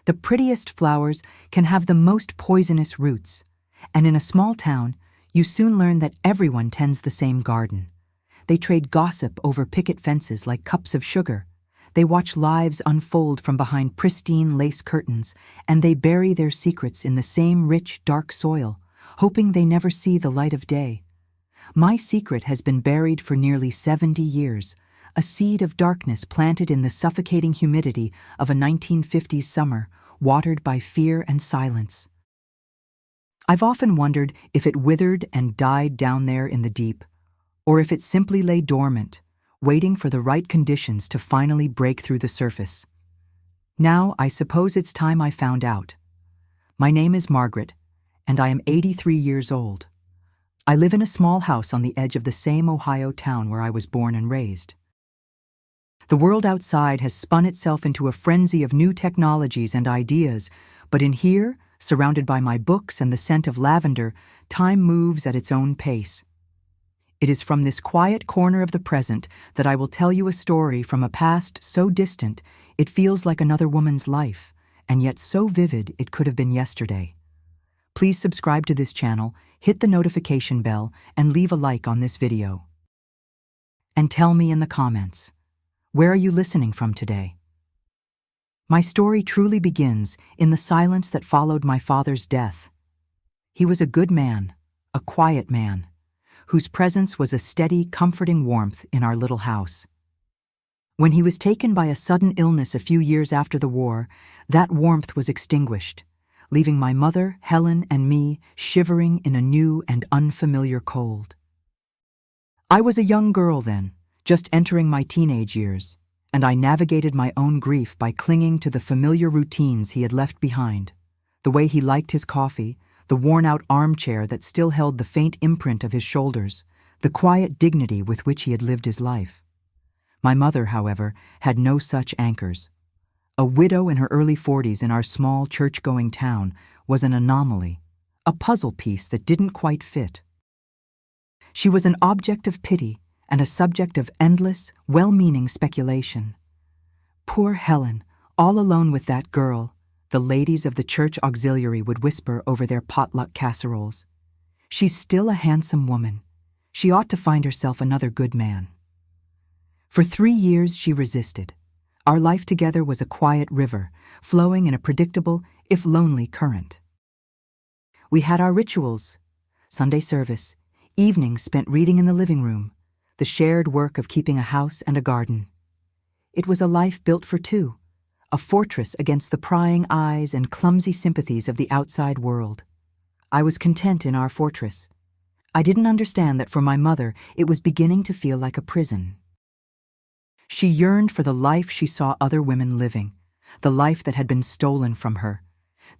The prettiest flowers can have the most poisonous roots, and in a small town, you soon learn that everyone tends the same garden. They trade gossip over picket fences like cups of sugar. They watch lives unfold from behind pristine lace curtains, and they bury their secrets in the same rich, dark soil, hoping they never see the light of day. My secret has been buried for nearly 70 years, a seed of darkness planted in the suffocating humidity of a 1950s summer, watered by fear and silence. I've often wondered if it withered and died down there in the deep, or if it simply lay dormant, waiting for the right conditions to finally break through the surface. Now, I suppose it's time I found out. My name is Margaret, and I am 83 years old. I live in a small house on the edge of the same Ohio town where I was born and raised. The world outside has spun itself into a frenzy of new technologies and ideas, but in here, surrounded by my books and the scent of lavender, time moves at its own pace. It is from this quiet corner of the present that I will tell you a story from a past so distant it feels like another woman's life, and yet so vivid it could have been yesterday. Please subscribe to this channel, hit the notification bell, and leave a like on this video. And tell me in the comments, where are you listening from today? My story truly begins in the silence that followed my father's death. He was a good man, a quiet man, whose presence was a steady, comforting warmth in our little house. When he was taken by a sudden illness a few years after the war, that warmth was extinguished, leaving my mother, Helen, and me shivering in a new and unfamiliar cold. I was a young girl then, just entering my teenage years, and I navigated my own grief by clinging to the familiar routines he had left behind, the way he liked his coffee, the worn-out armchair that still held the faint imprint of his shoulders, the quiet dignity with which he had lived his life. My mother, however, had no such anchors. A widow in her early 40s in our small church-going town was an anomaly, a puzzle piece that didn't quite fit. She was an object of pity and a subject of endless, well-meaning speculation. Poor Helen, all alone with that girl, the ladies of the church auxiliary would whisper over their potluck casseroles. She's still a handsome woman. She ought to find herself another good man. For 3 years she resisted. Our life together was a quiet river, flowing in a predictable, if lonely, current. We had our rituals: Sunday service, evenings spent reading in the living room, the shared work of keeping a house and a garden. It was a life built for two, a fortress against the prying eyes and clumsy sympathies of the outside world. I was content in our fortress. I didn't understand that for my mother it was beginning to feel like a prison. She yearned for the life she saw other women living, the life that had been stolen from her,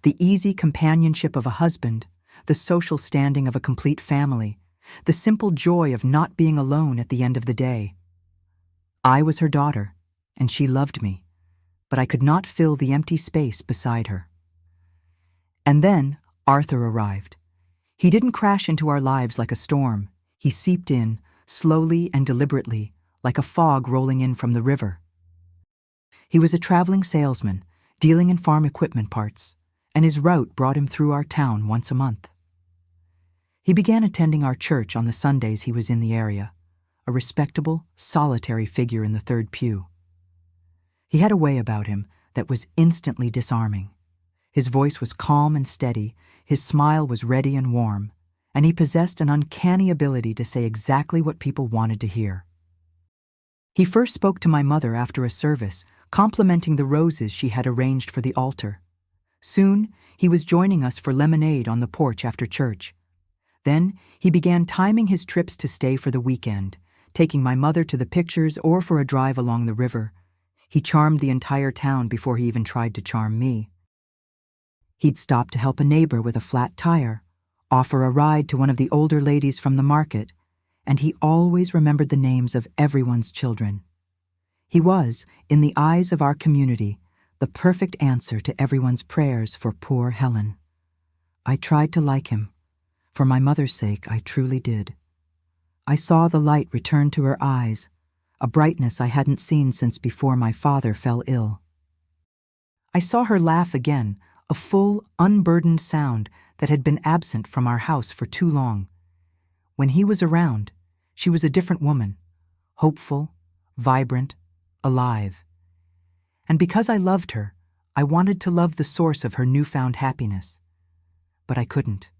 the easy companionship of a husband, the social standing of a complete family, the simple joy of not being alone at the end of the day. I was her daughter, and she loved me, but I could not fill the empty space beside her. And then Arthur arrived. He didn't crash into our lives like a storm. He seeped in, slowly and deliberately, like a fog rolling in from the river. He was a traveling salesman, dealing in farm equipment parts, and his route brought him through our town once a month. He began attending our church on the Sundays he was in the area, a respectable, solitary figure in the third pew. He had a way about him that was instantly disarming. His voice was calm and steady, his smile was ready and warm, and he possessed an uncanny ability to say exactly what people wanted to hear. He first spoke to my mother after a service, complimenting the roses she had arranged for the altar. Soon, he was joining us for lemonade on the porch after church. Then, he began timing his trips to stay for the weekend, taking my mother to the pictures or for a drive along the river. He charmed the entire town before he even tried to charm me. He'd stop to help a neighbor with a flat tire, offer a ride to one of the older ladies from the market, and he always remembered the names of everyone's children. He was, in the eyes of our community, the perfect answer to everyone's prayers for poor Helen. I tried to like him. For my mother's sake, I truly did. I saw the light return to her eyes, a brightness I hadn't seen since before my father fell ill. I saw her laugh again, a full, unburdened sound that had been absent from our house for too long. When he was around, she was a different woman, hopeful, vibrant, alive. And because I loved her, I wanted to love the source of her newfound happiness. But I couldn't.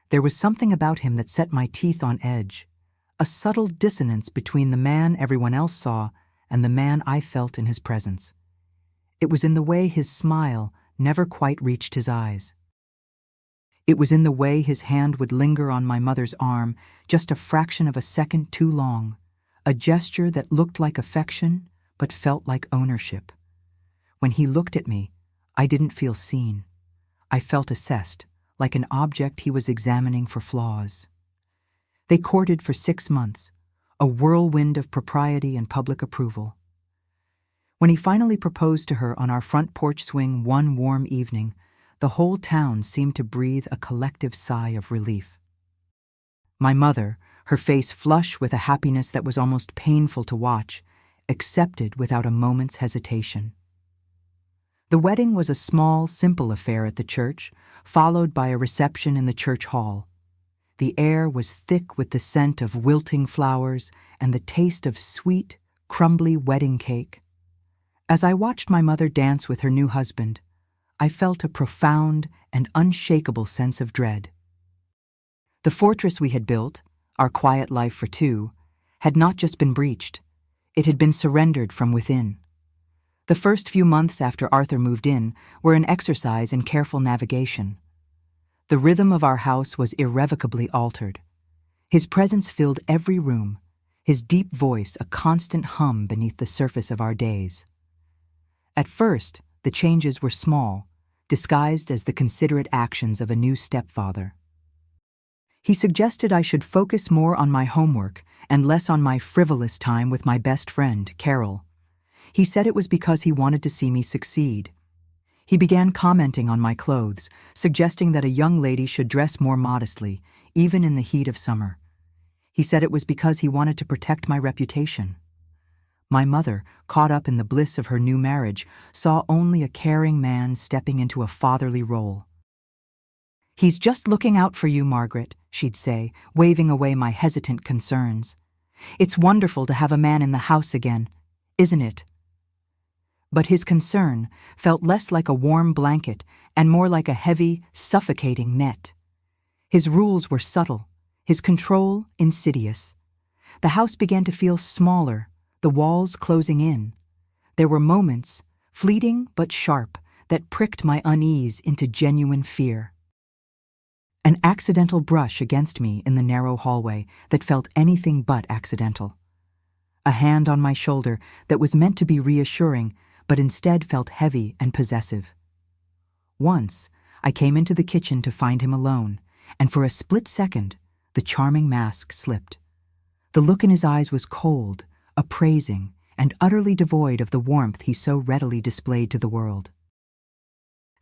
There was something about him that set my teeth on edge, a subtle dissonance between the man everyone else saw and the man I felt in his presence. It was in the way his smile never quite reached his eyes. It was in the way his hand would linger on my mother's arm just a fraction of a second too long, a gesture that looked like affection but felt like ownership. When he looked at me, I didn't feel seen. I felt assessed, like an object he was examining for flaws. They courted for 6 months, a whirlwind of propriety and public approval. When he finally proposed to her on our front porch swing one warm evening, the whole town seemed to breathe a collective sigh of relief. My mother, her face flush with a happiness that was almost painful to watch, accepted without a moment's hesitation. The wedding was a small, simple affair at the church, followed by a reception in the church hall. The air was thick with the scent of wilting flowers and the taste of sweet, crumbly wedding cake. As I watched my mother dance with her new husband, I felt a profound and unshakable sense of dread. The fortress we had built, our quiet life for two, had not just been breached, it had been surrendered from within. The first few months after Arthur moved in were an exercise in careful navigation. The rhythm of our house was irrevocably altered. His presence filled every room, his deep voice a constant hum beneath the surface of our days. At first, the changes were small, disguised as the considerate actions of a new stepfather. He suggested I should focus more on my homework and less on my frivolous time with my best friend, Carol. He said it was because he wanted to see me succeed. He began commenting on my clothes, suggesting that a young lady should dress more modestly, even in the heat of summer. He said it was because he wanted to protect my reputation. My mother, caught up in the bliss of her new marriage, saw only a caring man stepping into a fatherly role. "He's just looking out for you, Margaret," she'd say, waving away my hesitant concerns. "It's wonderful to have a man in the house again, isn't it?" But his concern felt less like a warm blanket and more like a heavy, suffocating net. His rules were subtle, his control insidious. The house began to feel smaller, the walls closing in. There were moments, fleeting but sharp, that pricked my unease into genuine fear. An accidental brush against me in the narrow hallway that felt anything but accidental. A hand on my shoulder that was meant to be reassuring, but instead felt heavy and possessive. Once, I came into the kitchen to find him alone, and for a split second, the charming mask slipped. The look in his eyes was cold, appraising, and utterly devoid of the warmth he so readily displayed to the world.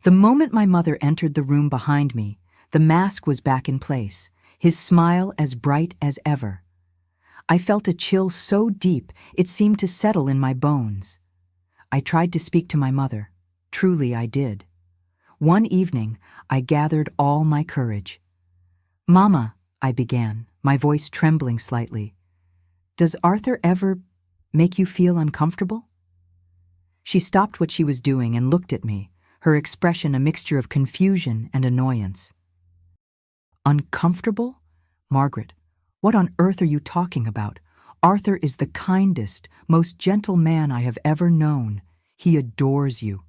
The moment my mother entered the room behind me, the mask was back in place, his smile as bright as ever. I felt a chill so deep it seemed to settle in my bones. I tried to speak to my mother. Truly I did. One evening, I gathered all my courage. "Mama," I began, my voice trembling slightly, "does Arthur ever make you feel uncomfortable?" She stopped what she was doing and looked at me, her expression a mixture of confusion and annoyance. "Uncomfortable? Margaret, what on earth are you talking about? Arthur is the kindest, most gentle man I have ever known. He adores you.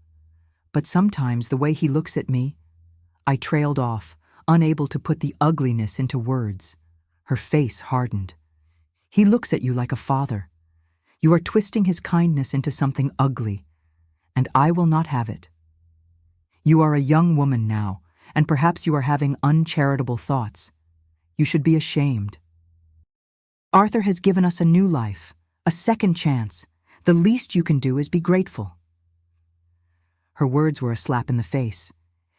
But sometimes the way he looks at me—" I trailed off, unable to put the ugliness into words. Her face hardened. "He looks at you like a father. You are twisting his kindness into something ugly, and I will not have it. You are a young woman now, and perhaps you are having uncharitable thoughts. You should be ashamed. Arthur has given us a new life, a second chance. The least you can do is be grateful." Her words were a slap in the face.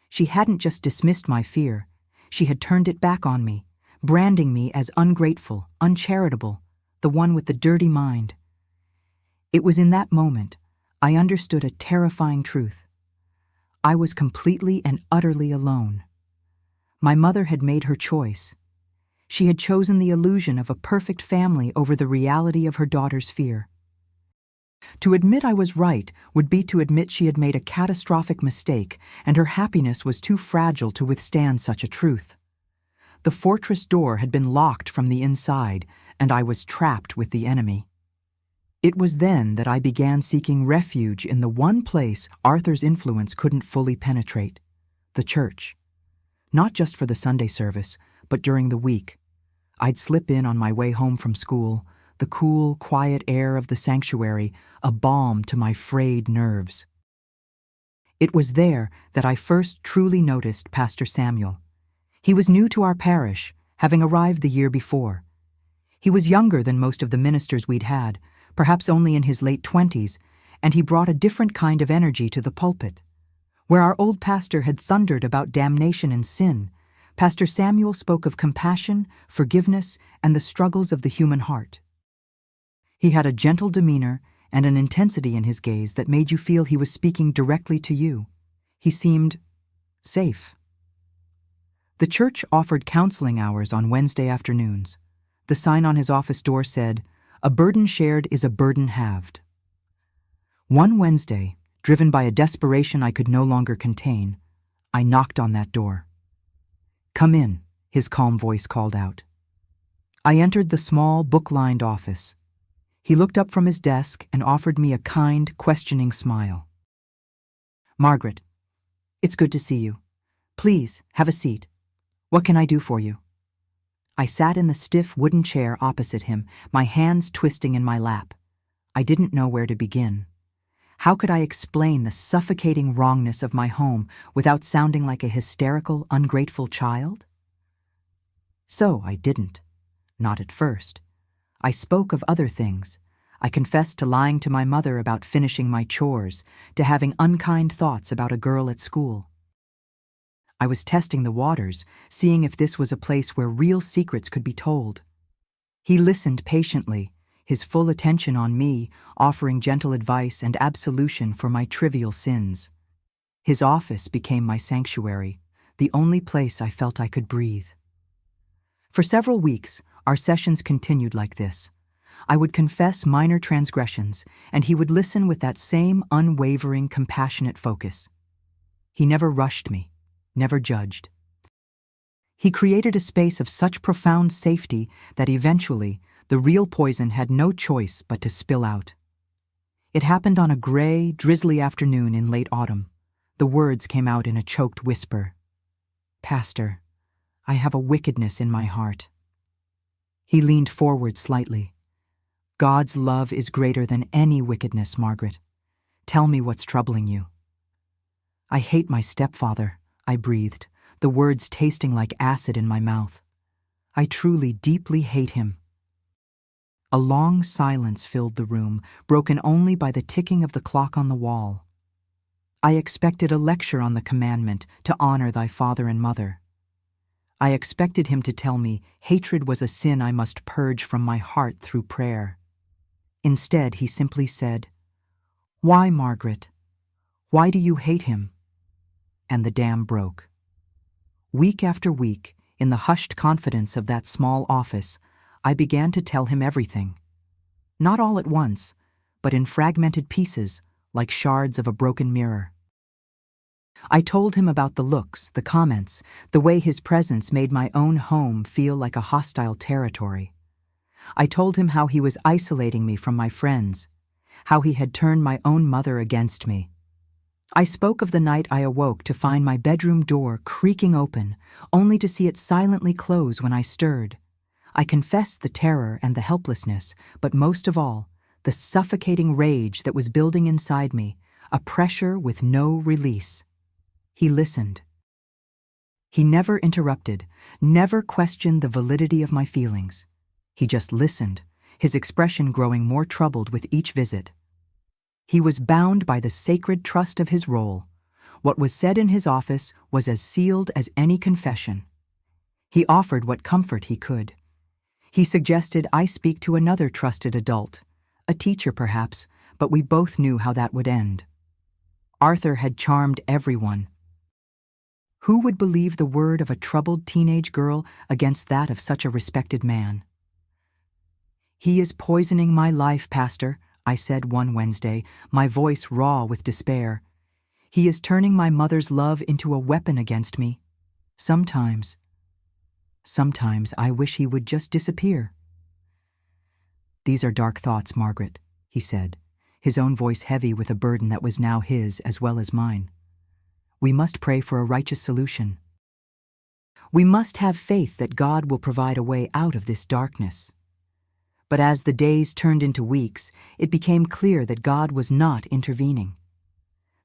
She hadn't just dismissed my fear, she had turned it back on me, branding me as ungrateful, uncharitable, the one with the dirty mind. It was in that moment I understood a terrifying truth. I was completely and utterly alone. My mother had made her choice. She had chosen the illusion of a perfect family over the reality of her daughter's fear. To admit I was right would be to admit she had made a catastrophic mistake, and her happiness was too fragile to withstand such a truth. The fortress door had been locked from the inside, and I was trapped with the enemy. It was then that I began seeking refuge in the one place Arthur's influence couldn't fully penetrate, the church. Not just for the Sunday service, but during the week. I'd slip in on my way home from school, the cool, quiet air of the sanctuary a balm to my frayed nerves. It was there that I first truly noticed Pastor Samuel. He was new to our parish, having arrived the year before. He was younger than most of the ministers we'd had, perhaps only in his late 20s, and he brought a different kind of energy to the pulpit. Where our old pastor had thundered about damnation and sin, Pastor Samuel spoke of compassion, forgiveness, and the struggles of the human heart. He had a gentle demeanor and an intensity in his gaze that made you feel he was speaking directly to you. He seemed safe. The church offered counseling hours on Wednesday afternoons. The sign on his office door said, "A burden shared is a burden halved." One Wednesday, driven by a desperation I could no longer contain, I knocked on that door. "Come in," his calm voice called out. I entered the small, book-lined office. He looked up from his desk and offered me a kind, questioning smile. "Margaret, it's good to see you. Please, have a seat. What can I do for you?" I sat in the stiff wooden chair opposite him, my hands twisting in my lap. I didn't know where to begin. How could I explain the suffocating wrongness of my home without sounding like a hysterical, ungrateful child? So I didn't. Not at first. I spoke of other things. I confessed to lying to my mother about finishing my chores, to having unkind thoughts about a girl at school. I was testing the waters, seeing if this was a place where real secrets could be told. He listened patiently, his full attention on me, offering gentle advice and absolution for my trivial sins. His office became my sanctuary, the only place I felt I could breathe. For several weeks, our sessions continued like this. I would confess minor transgressions, and he would listen with that same unwavering, compassionate focus. He never rushed me, never judged. He created a space of such profound safety that eventually the real poison had no choice but to spill out. It happened on a gray, drizzly afternoon in late autumn. The words came out in a choked whisper. "Pastor, I have a wickedness in my heart." He leaned forward slightly. "God's love is greater than any wickedness, Margaret. Tell me what's troubling you." "I hate my stepfather," I breathed, the words tasting like acid in my mouth. "I truly, deeply hate him." A long silence filled the room, broken only by the ticking of the clock on the wall. I expected a lecture on the commandment to honor thy father and mother. I expected him to tell me hatred was a sin I must purge from my heart through prayer. Instead, he simply said, "Why, Margaret? Why do you hate him?" And the dam broke. Week after week, in the hushed confidence of that small office, I began to tell him everything. Not all at once, but in fragmented pieces, like shards of a broken mirror. I told him about the looks, the comments, the way his presence made my own home feel like a hostile territory. I told him how he was isolating me from my friends, how he had turned my own mother against me. I spoke of the night I awoke to find my bedroom door creaking open, only to see it silently close when I stirred. I confessed the terror and the helplessness, but most of all, the suffocating rage that was building inside me, a pressure with no release. He listened. He never interrupted, never questioned the validity of my feelings. He just listened, his expression growing more troubled with each visit. He was bound by the sacred trust of his role. What was said in his office was as sealed as any confession. He offered what comfort he could. He suggested I speak to another trusted adult, a teacher perhaps, but we both knew how that would end. Arthur had charmed everyone. Who would believe the word of a troubled teenage girl against that of such a respected man? "He is poisoning my life, Pastor," I said one Wednesday, my voice raw with despair. "He is turning my mother's love into a weapon against me. Sometimes I wish he would just disappear." "These are dark thoughts, Margaret," he said, his own voice heavy with a burden that was now his as well as mine. "We must pray for a righteous solution. We must have faith that God will provide a way out of this darkness." But as the days turned into weeks, it became clear that God was not intervening.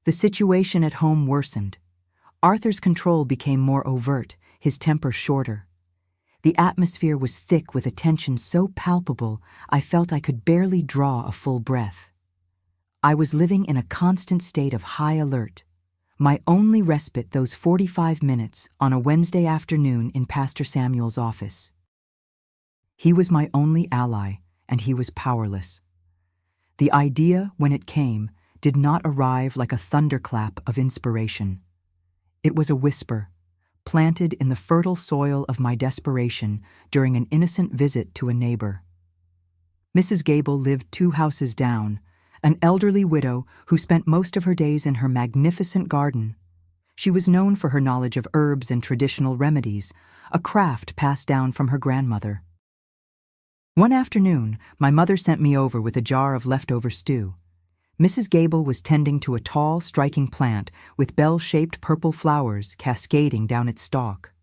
The situation at home worsened. Arthur's control became more overt, his temper shorter. The atmosphere was thick with a tension so palpable I felt I could barely draw a full breath. I was living in a constant state of high alert. My only respite those 45 minutes on a Wednesday afternoon in Pastor Samuel's office. He was my only ally, and he was powerless. The idea, when it came, did not arrive like a thunderclap of inspiration. It was a whisper, planted in the fertile soil of my desperation during an innocent visit to a neighbor. Mrs. Gable lived 2 houses down, an elderly widow who spent most of her days in her magnificent garden. She was known for her knowledge of herbs and traditional remedies, a craft passed down from her grandmother. One afternoon, my mother sent me over with a jar of leftover stew. Mrs. Gable was tending to a tall, striking plant with bell-shaped purple flowers cascading down its stalk.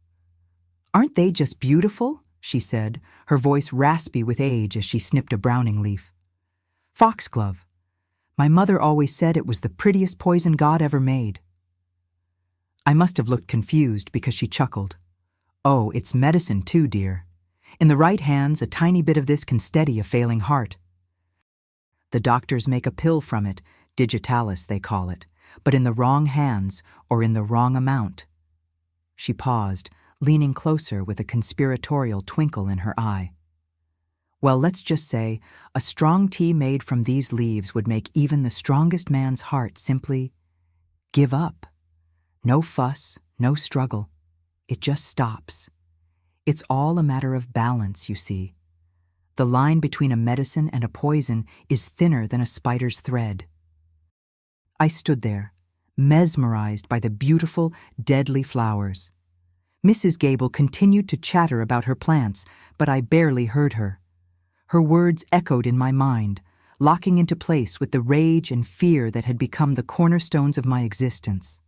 "Aren't they just beautiful?" she said, her voice raspy with age as she snipped a browning leaf. "Foxglove. My mother always said it was the prettiest poison God ever made." I must have looked confused because she chuckled. "Oh, it's medicine too, dear. In the right hands, a tiny bit of this can steady a failing heart. The doctors make a pill from it, digitalis they call it, but in the wrong hands or in the wrong amount." She paused, leaning closer with a conspiratorial twinkle in her eye. "Well, let's just say, a strong tea made from these leaves would make even the strongest man's heart simply give up. No fuss, no struggle. It just stops. It's all a matter of balance, you see. The line between a medicine and a poison is thinner than a spider's thread." I stood there, mesmerized by the beautiful, deadly flowers. Mrs. Gable continued to chatter about her plants, but I barely heard her. Her words echoed in my mind, locking into place with the rage and fear that had become the cornerstones of my existence.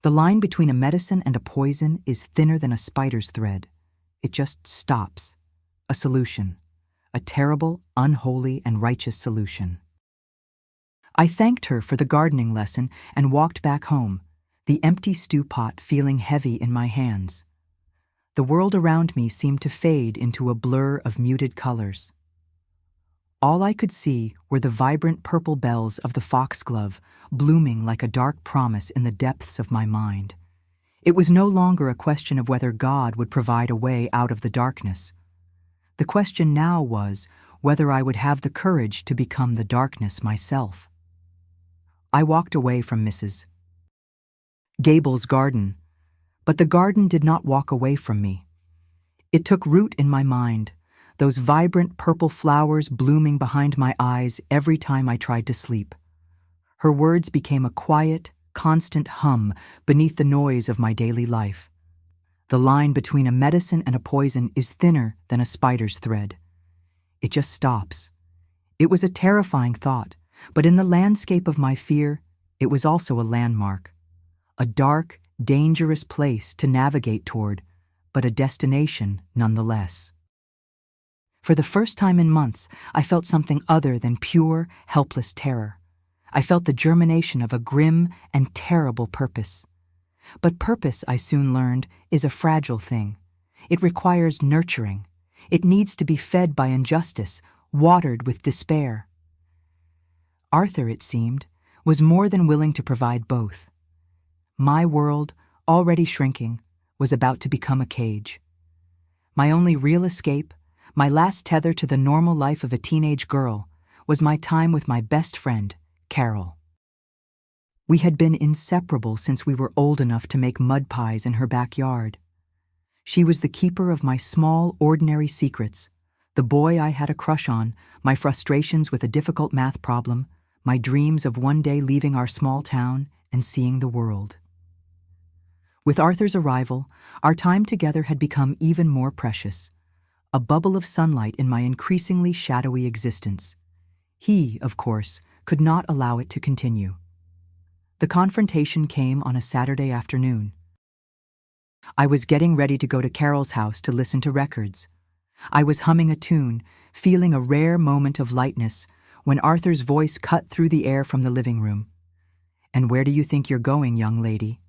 The line between a medicine and a poison is thinner than a spider's thread. It just stops. A solution. A terrible, unholy, and righteous solution. I thanked her for the gardening lesson and walked back home, the empty stew pot feeling heavy in my hands. The world around me seemed to fade into a blur of muted colors. All I could see were the vibrant purple bells of the foxglove blooming like a dark promise in the depths of my mind. It was no longer a question of whether God would provide a way out of the darkness. The question now was whether I would have the courage to become the darkness myself. I walked away from Mrs. Gable's garden, but the garden did not walk away from me. It took root in my mind, those vibrant purple flowers blooming behind my eyes every time I tried to sleep. Her words became a quiet, constant hum beneath the noise of my daily life. The line between a medicine and a poison is thinner than a spider's thread. It just stops. It was a terrifying thought, but in the landscape of my fear, it was also a landmark. A dark, dangerous place to navigate toward, but a destination nonetheless. For the first time in months, I felt something other than pure, helpless terror. I felt the germination of a grim and terrible purpose. But purpose, I soon learned, is a fragile thing. It requires nurturing. It needs to be fed by injustice, watered with despair. Arthur, it seemed, was more than willing to provide both. My world, already shrinking, was about to become a cage. My only real escape, my last tether to the normal life of a teenage girl, was my time with my best friend, Carol. We had been inseparable since we were old enough to make mud pies in her backyard. She was the keeper of my small, ordinary secrets, the boy I had a crush on, my frustrations with a difficult math problem, my dreams of one day leaving our small town and seeing the world. With Arthur's arrival, our time together had become even more precious, a bubble of sunlight in my increasingly shadowy existence. He, of course, could not allow it to continue. The confrontation came on a Saturday afternoon. I was getting ready to go to Carol's house to listen to records. I was humming a tune, feeling a rare moment of lightness, when Arthur's voice cut through the air from the living room. "And where do you think you're going, young lady?"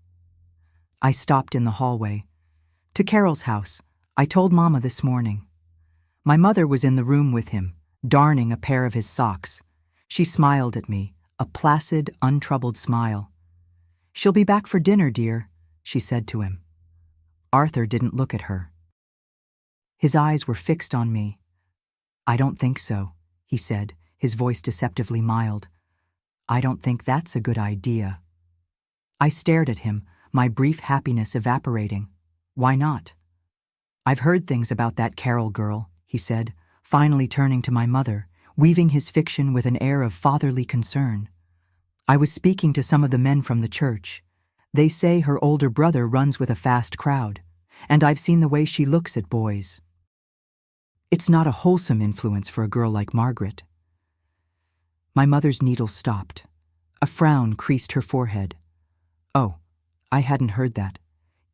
I stopped in the hallway. "To Carol's house. I told Mama this morning." My mother was in the room with him, darning a pair of his socks. She smiled at me, a placid, untroubled smile. "She'll be back for dinner, dear," she said to him. Arthur didn't look at her. His eyes were fixed on me. "I don't think so," he said, his voice deceptively mild. "I don't think that's a good idea." I stared at him, my brief happiness evaporating. "Why not?" "I've heard things about that Carol girl," he said, finally turning to my mother, weaving his fiction with an air of fatherly concern. "I was speaking to some of the men from the church. They say her older brother runs with a fast crowd, and I've seen the way she looks at boys. It's not a wholesome influence for a girl like Margaret." My mother's needle stopped. A frown creased her forehead. "Oh, I hadn't heard that.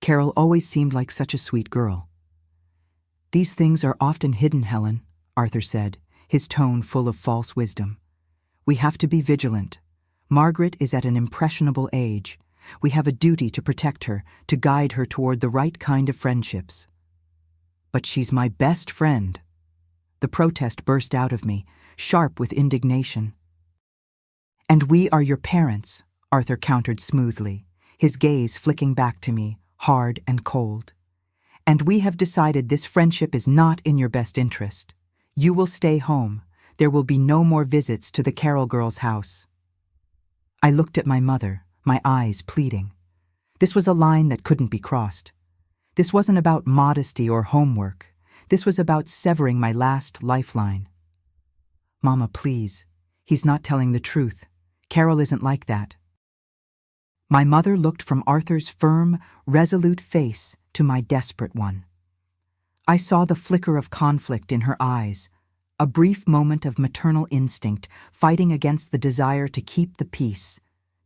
Carol always seemed like such a sweet girl." "These things are often hidden, Helen," Arthur said, his tone full of false wisdom. "We have to be vigilant. Margaret is at an impressionable age. We have a duty to protect her, to guide her toward the right kind of friendships." "But she's my best friend." The protest burst out of me, sharp with indignation. "And we are your parents," Arthur countered smoothly, his gaze flicking back to me, hard and cold. "And we have decided this friendship is not in your best interest. You will stay home. There will be no more visits to the Carol girl's house." I looked at my mother, my eyes pleading. This was a line that couldn't be crossed. This wasn't about modesty or homework. This was about severing my last lifeline. "Mama, please. He's not telling the truth. Carol isn't like that." My mother looked from Arthur's firm, resolute face to my desperate one. I saw the flicker of conflict in her eyes, a brief moment of maternal instinct fighting against the desire to keep the peace,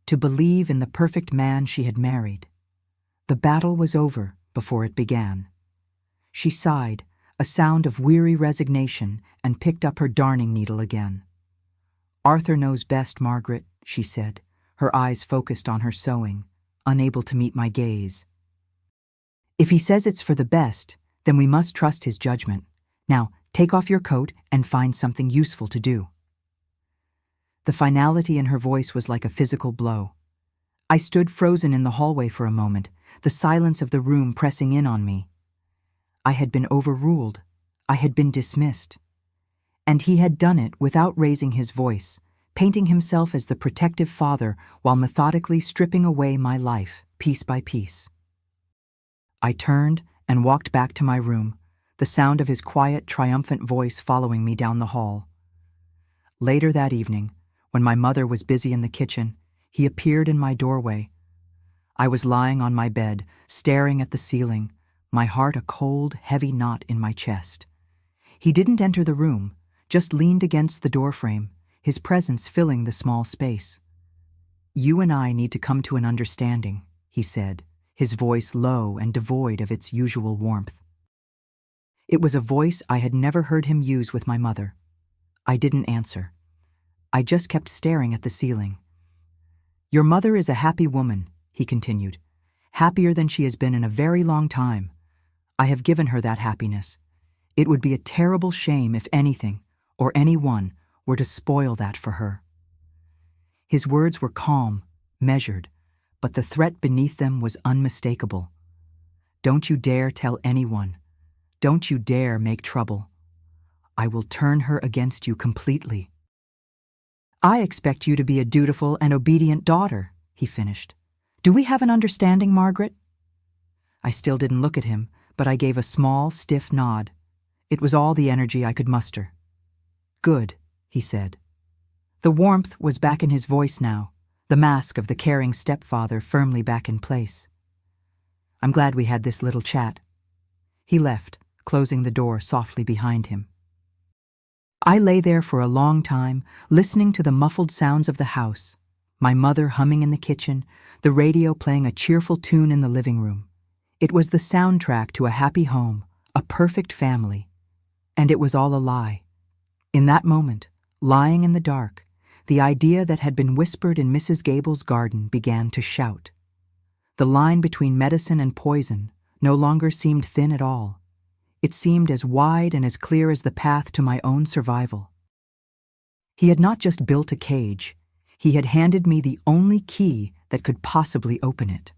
to believe in the perfect man she had married. The battle was over before it began. She sighed, a sound of weary resignation, and picked up her darning needle again. "Arthur knows best, Margaret," she said, her eyes focused on her sewing, unable to meet my gaze. "If he says it's for the best, then we must trust his judgment. Now, take off your coat and find something useful to do." The finality in her voice was like a physical blow. I stood frozen in the hallway for a moment, the silence of the room pressing in on me. I had been overruled. I had been dismissed. And he had done it without raising his voice, painting himself as the protective father while methodically stripping away my life, piece by piece. I turned and walked back to my room, the sound of his quiet, triumphant voice following me down the hall. Later that evening, when my mother was busy in the kitchen, he appeared in my doorway. I was lying on my bed, staring at the ceiling, my heart a cold, heavy knot in my chest. He didn't enter the room, just leaned against the doorframe, his presence filling the small space. "You and I need to come to an understanding," he said, his voice low and devoid of its usual warmth. It was a voice I had never heard him use with my mother. I didn't answer. I just kept staring at the ceiling. "Your mother is a happy woman," he continued, "happier than she has been in a very long time. I have given her that happiness. It would be a terrible shame if anything, or anyone, were to spoil that for her." His words were calm, measured, but the threat beneath them was unmistakable. "Don't you dare tell anyone. Don't you dare make trouble. I will turn her against you completely." "I expect you to be a dutiful and obedient daughter," he finished. Do we have an understanding, Margaret? I still didn't look at him, but I gave a small, stiff nod. It was all the energy I could muster. Good, he said. The warmth was back in his voice now, the mask of the caring stepfather firmly back in place. I'm glad we had this little chat. He left, closing the door softly behind him. I lay there for a long time, listening to the muffled sounds of the house, my mother humming in the kitchen, the radio playing a cheerful tune in the living room. It was the soundtrack to a happy home, a perfect family. And it was all a lie. In that moment, lying in the dark, the idea that had been whispered in Mrs. Gable's garden began to shout. The line between medicine and poison no longer seemed thin at all. It seemed as wide and as clear as the path to my own survival. He had not just built a cage, he had handed me the only key that could possibly open it.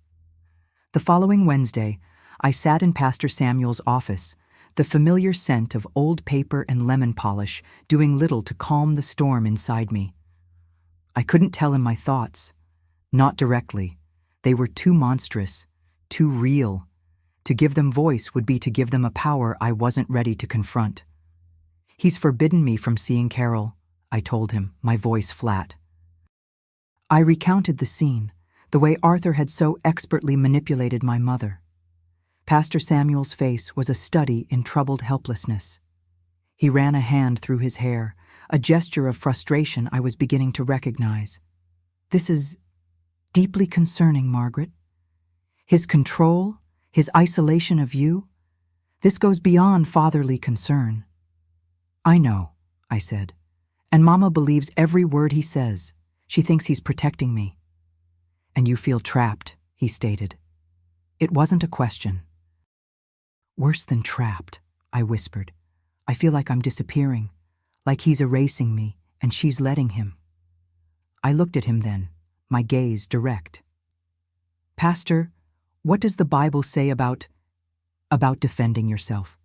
The following Wednesday, I sat in Pastor Samuel's office, the familiar scent of old paper and lemon polish doing little to calm the storm inside me. I couldn't tell him my thoughts. Not directly. They were too monstrous, too real. To give them voice would be to give them a power I wasn't ready to confront. He's forbidden me from seeing Carol, I told him, my voice flat. I recounted the scene, the way Arthur had so expertly manipulated my mother. Pastor Samuel's face was a study in troubled helplessness. He ran a hand through his hair, a gesture of frustration I was beginning to recognize. This is deeply concerning, Margaret. His control, his isolation of you, this goes beyond fatherly concern. I know, I said, and Mama believes every word he says. She thinks he's protecting me. And you feel trapped, he stated. It wasn't a question. Worse than trapped, I whispered. I feel like I'm disappearing, like he's erasing me and she's letting him. I looked at him then, my gaze direct. Pastor, what does the Bible say about defending yourself?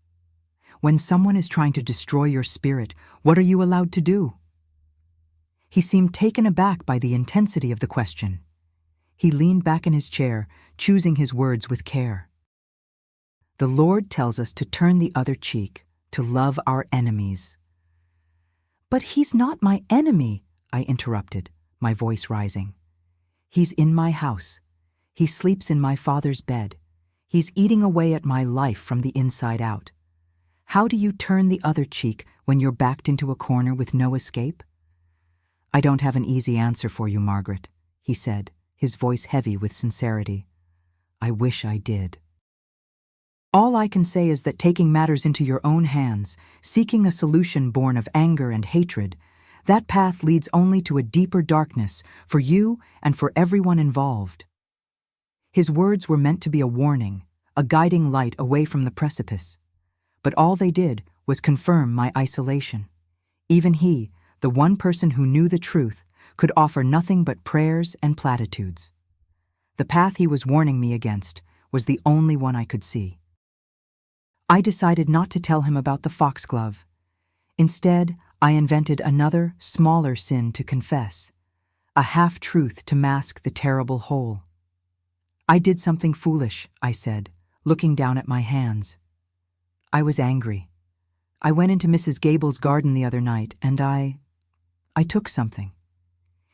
When someone is trying to destroy your spirit, what are you allowed to do? He seemed taken aback by the intensity of the question. He leaned back in his chair, choosing his words with care. The Lord tells us to turn the other cheek, to love our enemies. But he's not my enemy, I interrupted, my voice rising. He's in my house. He sleeps in my father's bed. He's eating away at my life from the inside out. How do you turn the other cheek when you're backed into a corner with no escape? I don't have an easy answer for you, Margaret, he said, his voice heavy with sincerity. I wish I did. All I can say is that taking matters into your own hands, seeking a solution born of anger and hatred, that path leads only to a deeper darkness for you and for everyone involved. His words were meant to be a warning, a guiding light away from the precipice. But all they did was confirm my isolation. Even he, the one person who knew the truth, could offer nothing but prayers and platitudes. The path he was warning me against was the only one I could see. I decided not to tell him about the foxglove. Instead, I invented another, smaller sin to confess, a half-truth to mask the terrible whole. I did something foolish, I said, looking down at my hands. I was angry. I went into Mrs. Gable's garden the other night, and I took something.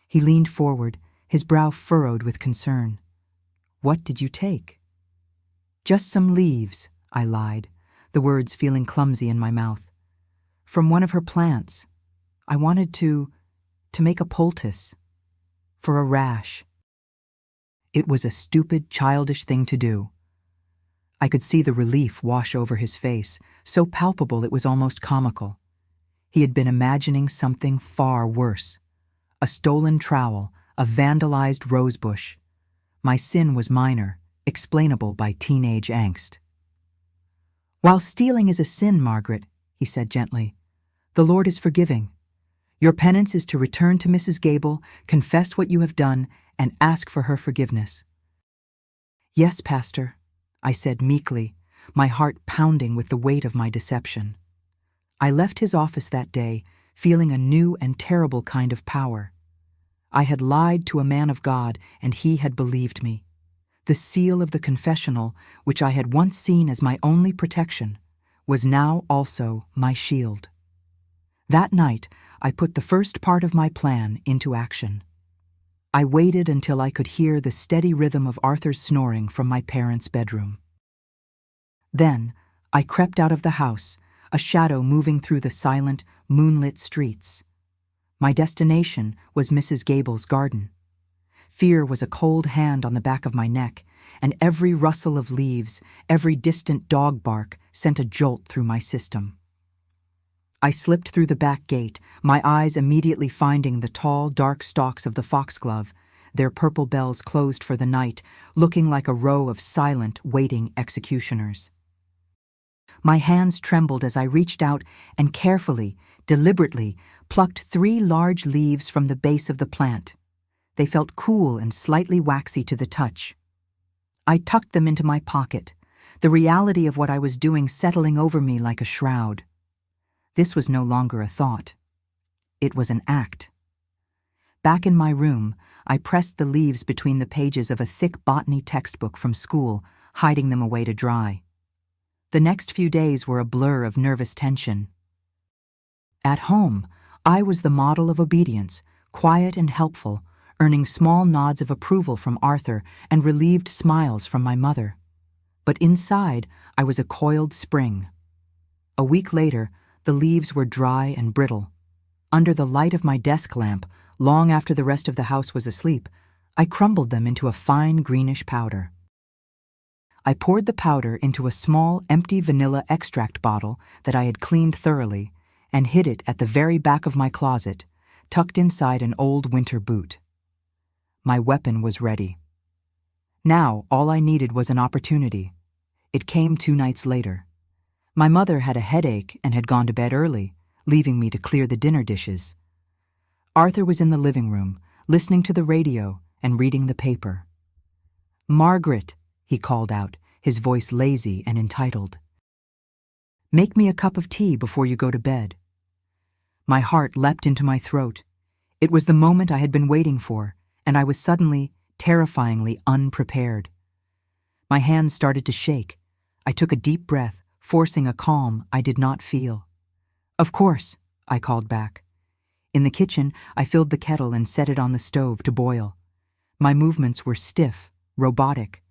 He leaned forward, his brow furrowed with concern. What did you take? Just some leaves, I lied, the words feeling clumsy in my mouth. From one of her plants. I wanted to make a poultice. For a rash. It was a stupid, childish thing to do. I could see the relief wash over his face, so palpable it was almost comical. He had been imagining something far worse. A stolen trowel, a vandalized rosebush. My sin was minor, explainable by teenage angst. While stealing is a sin, Margaret, he said gently, the Lord is forgiving. Your penance is to return to Mrs. Gable, confess what you have done, and ask for her forgiveness. Yes, Pastor, I said meekly, my heart pounding with the weight of my deception. I left his office that day, feeling a new and terrible kind of power. I had lied to a man of God, and he had believed me. The seal of the confessional, which I had once seen as my only protection, was now also my shield. That night, I put the first part of my plan into action. I waited until I could hear the steady rhythm of Arthur's snoring from my parents' bedroom. Then, I crept out of the house, a shadow moving through the silent, moonlit streets. My destination was Mrs. Gable's garden. Fear was a cold hand on the back of my neck, and every rustle of leaves, every distant dog bark sent a jolt through my system. I slipped through the back gate, my eyes immediately finding the tall, dark stalks of the foxglove, their purple bells closed for the night, looking like a row of silent, waiting executioners. My hands trembled as I reached out and carefully, deliberately, plucked 3 large leaves from the base of the plant. They felt cool and slightly waxy to the touch. I tucked them into my pocket, the reality of what I was doing settling over me like a shroud. This was no longer a thought. It was an act. Back in my room, I pressed the leaves between the pages of a thick botany textbook from school, hiding them away to dry. The next few days were a blur of nervous tension. At home, I was the model of obedience, quiet and helpful, earning small nods of approval from Arthur and relieved smiles from my mother. But inside, I was a coiled spring. A week later, the leaves were dry and brittle. Under the light of my desk lamp, long after the rest of the house was asleep, I crumbled them into a fine greenish powder. I poured the powder into a small, empty vanilla extract bottle that I had cleaned thoroughly and hid it at the very back of my closet, tucked inside an old winter boot. My weapon was ready. Now, all I needed was an opportunity. It came 2 nights later. My mother had a headache and had gone to bed early, leaving me to clear the dinner dishes. Arthur was in the living room, listening to the radio and reading the paper. "Margaret," he called out, his voice lazy and entitled. "Make me a cup of tea before you go to bed." My heart leapt into my throat. It was the moment I had been waiting for, and I was suddenly, terrifyingly unprepared. My hands started to shake. I took a deep breath, forcing a calm I did not feel. "Of course," I called back. In the kitchen, I filled the kettle and set it on the stove to boil. My movements were stiff, robotic.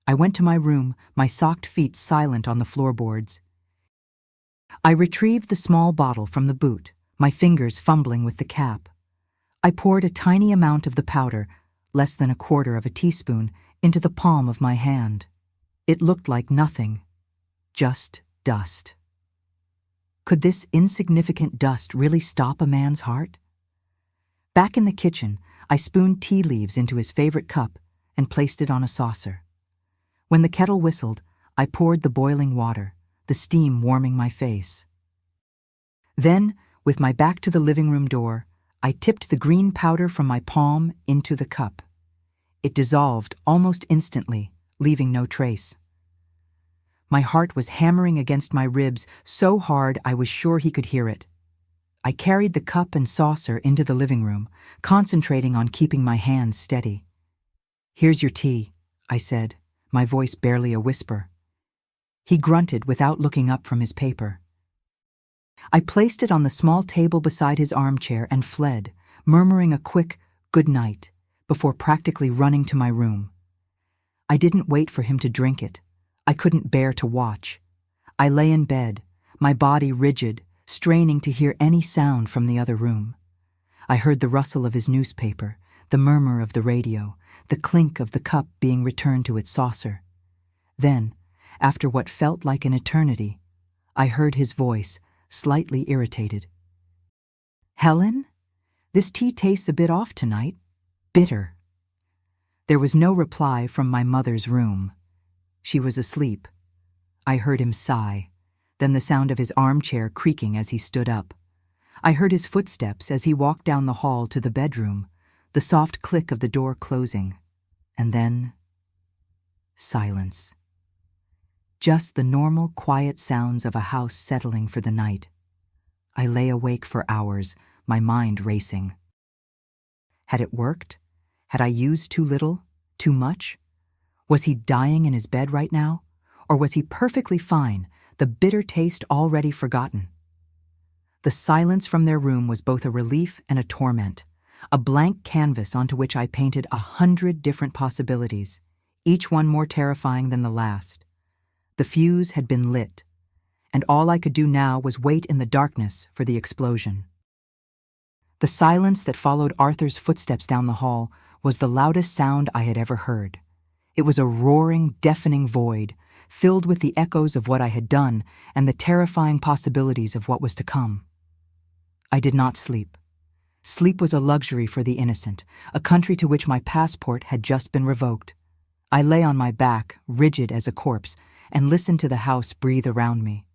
I went to my room, my socked feet silent on the floorboards. I retrieved the small bottle from the boot, my fingers fumbling with the cap. I poured a tiny amount of the powder, less than 1/4 of a teaspoon, into the palm of my hand. It looked like nothing, just dust. Could this insignificant dust really stop a man's heart? Back in the kitchen, I spooned tea leaves into his favorite cup and placed it on a saucer. When the kettle whistled, I poured the boiling water, the steam warming my face. Then, with my back to the living room door, I tipped the green powder from my palm into the cup. It dissolved almost instantly, leaving no trace. My heart was hammering against my ribs so hard I was sure he could hear it. I carried the cup and saucer into the living room, concentrating on keeping my hands steady. "Here's your tea," I said, my voice barely a whisper. He grunted without looking up from his paper. I placed it on the small table beside his armchair and fled, murmuring a quick "good night" before practically running to my room. I didn't wait for him to drink it. I couldn't bear to watch. I lay in bed, my body rigid, straining to hear any sound from the other room. I heard the rustle of his newspaper, the murmur of the radio, the clink of the cup being returned to its saucer. Then, after what felt like an eternity, I heard his voice, slightly irritated. "Helen, this tea tastes a bit off tonight. Bitter." There was no reply from my mother's room. She was asleep. I heard him sigh, then the sound of his armchair creaking as he stood up. I heard his footsteps as he walked down the hall to the bedroom, the soft click of the door closing, and then silence. Just the normal, quiet sounds of a house settling for the night. I lay awake for hours, my mind racing. Had it worked? Had I used too little? Too much? Was he dying in his bed right now? Or was he perfectly fine, the bitter taste already forgotten? The silence from their room was both a relief and a torment, a blank canvas onto which I painted 100 different possibilities, each one more terrifying than the last. The fuse had been lit, and all I could do now was wait in the darkness for the explosion. The silence that followed Arthur's footsteps down the hall was the loudest sound I had ever heard. It was a roaring, deafening void, filled with the echoes of what I had done and the terrifying possibilities of what was to come. I did not sleep. Sleep was a luxury for the innocent, a country to which my passport had just been revoked. I lay on my back, rigid as a corpse, and listened to the house breathe around me.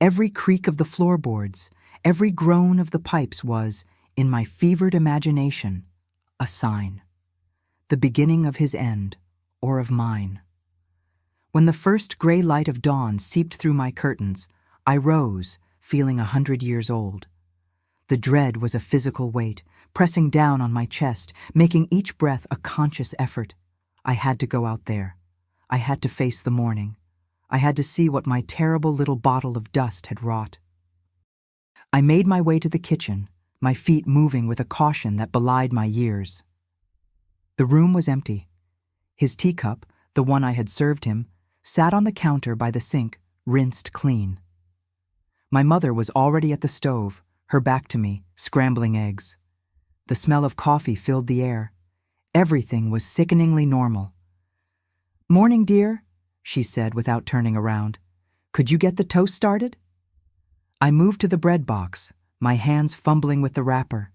Every creak of the floorboards, every groan of the pipes was, in my fevered imagination, a sign. The beginning of his end, or of mine. When the first gray light of dawn seeped through my curtains, I rose, feeling 100 years old. The dread was a physical weight, pressing down on my chest, making each breath a conscious effort. I had to go out there. I had to face the morning. I had to see what my terrible little bottle of dust had wrought. I made my way to the kitchen, my feet moving with a caution that belied my years. The room was empty. His teacup, the one I had served him, sat on the counter by the sink, rinsed clean. My mother was already at the stove, her back to me, scrambling eggs. The smell of coffee filled the air. Everything was sickeningly normal. "Morning, dear," she said without turning around. "Could you get the toast started?" I moved to the bread box, my hands fumbling with the wrapper.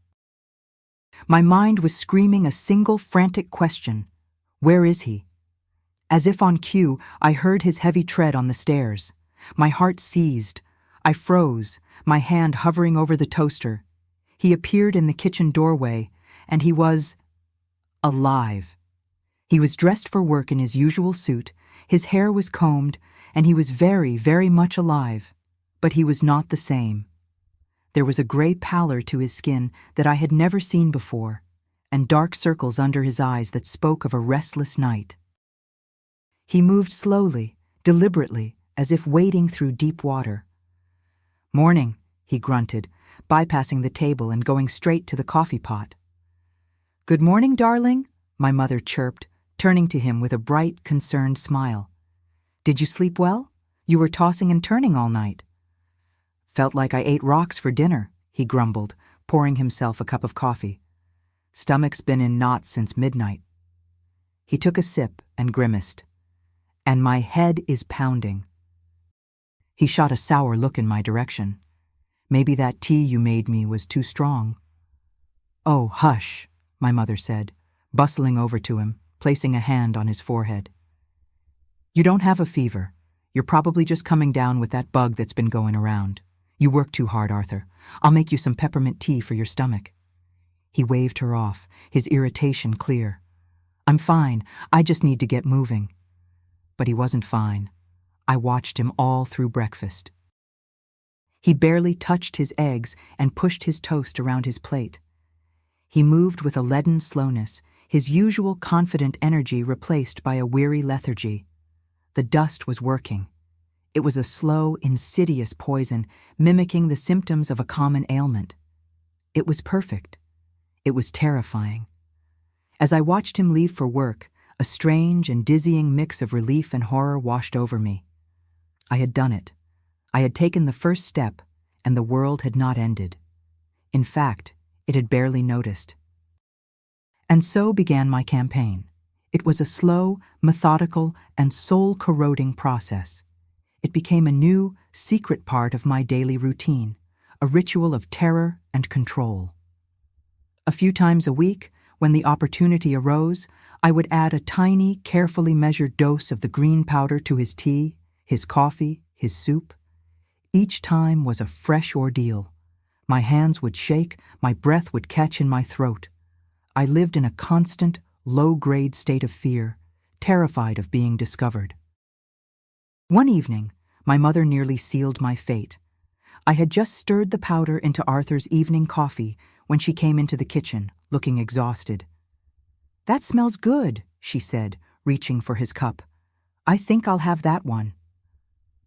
My mind was screaming a single frantic question. Where is he? As if on cue, I heard his heavy tread on the stairs. My heart seized. I froze, my hand hovering over the toaster. He appeared in the kitchen doorway, and he was alive. He was dressed for work in his usual suit, his hair was combed, and he was very, very much alive. But he was not the same. There was a gray pallor to his skin that I had never seen before, and dark circles under his eyes that spoke of a restless night. He moved slowly, deliberately, as if wading through deep water. "Morning," he grunted, bypassing the table and going straight to the coffee pot. "Good morning, darling," my mother chirped, turning to him with a bright, concerned smile. "Did you sleep well? You were tossing and turning all night." "Felt like I ate rocks for dinner," he grumbled, pouring himself a cup of coffee. "Stomach's been in knots since midnight." He took a sip and grimaced. "And my head is pounding." He shot a sour look in my direction. "Maybe that tea you made me was too strong." "Oh, hush," my mother said, bustling over to him, placing a hand on his forehead. "You don't have a fever. You're probably just coming down with that bug that's been going around. You work too hard, Arthur. I'll make you some peppermint tea for your stomach." He waved her off, his irritation clear. "I'm fine. I just need to get moving." But he wasn't fine. I watched him all through breakfast. He barely touched his eggs and pushed his toast around his plate. He moved with a leaden slowness, his usual confident energy replaced by a weary lethargy. The dust was working. It was a slow, insidious poison, mimicking the symptoms of a common ailment. It was perfect. It was terrifying. As I watched him leave for work, a strange and dizzying mix of relief and horror washed over me. I had done it. I had taken the first step, and the world had not ended. In fact, it had barely noticed. And so began my campaign. It was a slow, methodical, and soul-corroding process. It became a new, secret part of my daily routine, a ritual of terror and control. A few times a week, when the opportunity arose, I would add a tiny, carefully measured dose of the green powder to his tea, his coffee, his soup. Each time was a fresh ordeal. My hands would shake, my breath would catch in my throat. I lived in a constant, low-grade state of fear, terrified of being discovered. One evening, my mother nearly sealed my fate. I had just stirred the powder into Arthur's evening coffee when she came into the kitchen, looking exhausted. "That smells good," she said, reaching for his cup. "I think I'll have that one."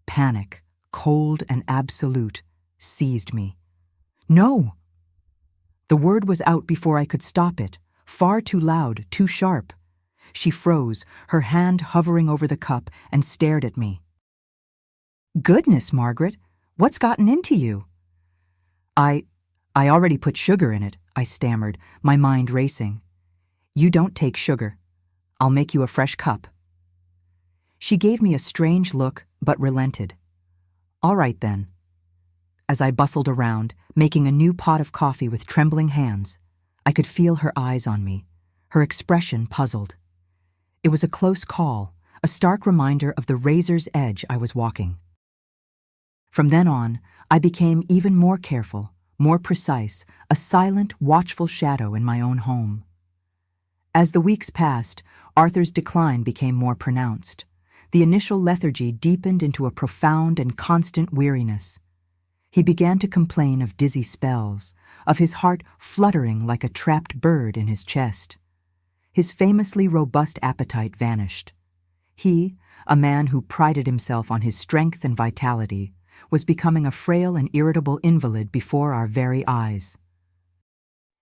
Panic, cold and absolute, seized me. "No!" The word was out before I could stop it, far too loud, too sharp. She froze, her hand hovering over the cup, and stared at me. "Goodness, Margaret, what's gotten into you?" I already put sugar in it," I stammered, my mind racing. "You don't take sugar. I'll make you a fresh cup." She gave me a strange look, but relented. "All right, then." As I bustled around, making a new pot of coffee with trembling hands, I could feel her eyes on me, her expression puzzled. It was a close call, a stark reminder of the razor's edge I was walking. From then on, I became even more careful, more precise, a silent, watchful shadow in my own home. As the weeks passed, Arthur's decline became more pronounced. The initial lethargy deepened into a profound and constant weariness. He began to complain of dizzy spells, of his heart fluttering like a trapped bird in his chest. His famously robust appetite vanished. He, a man who prided himself on his strength and vitality, was becoming a frail and irritable invalid before our very eyes.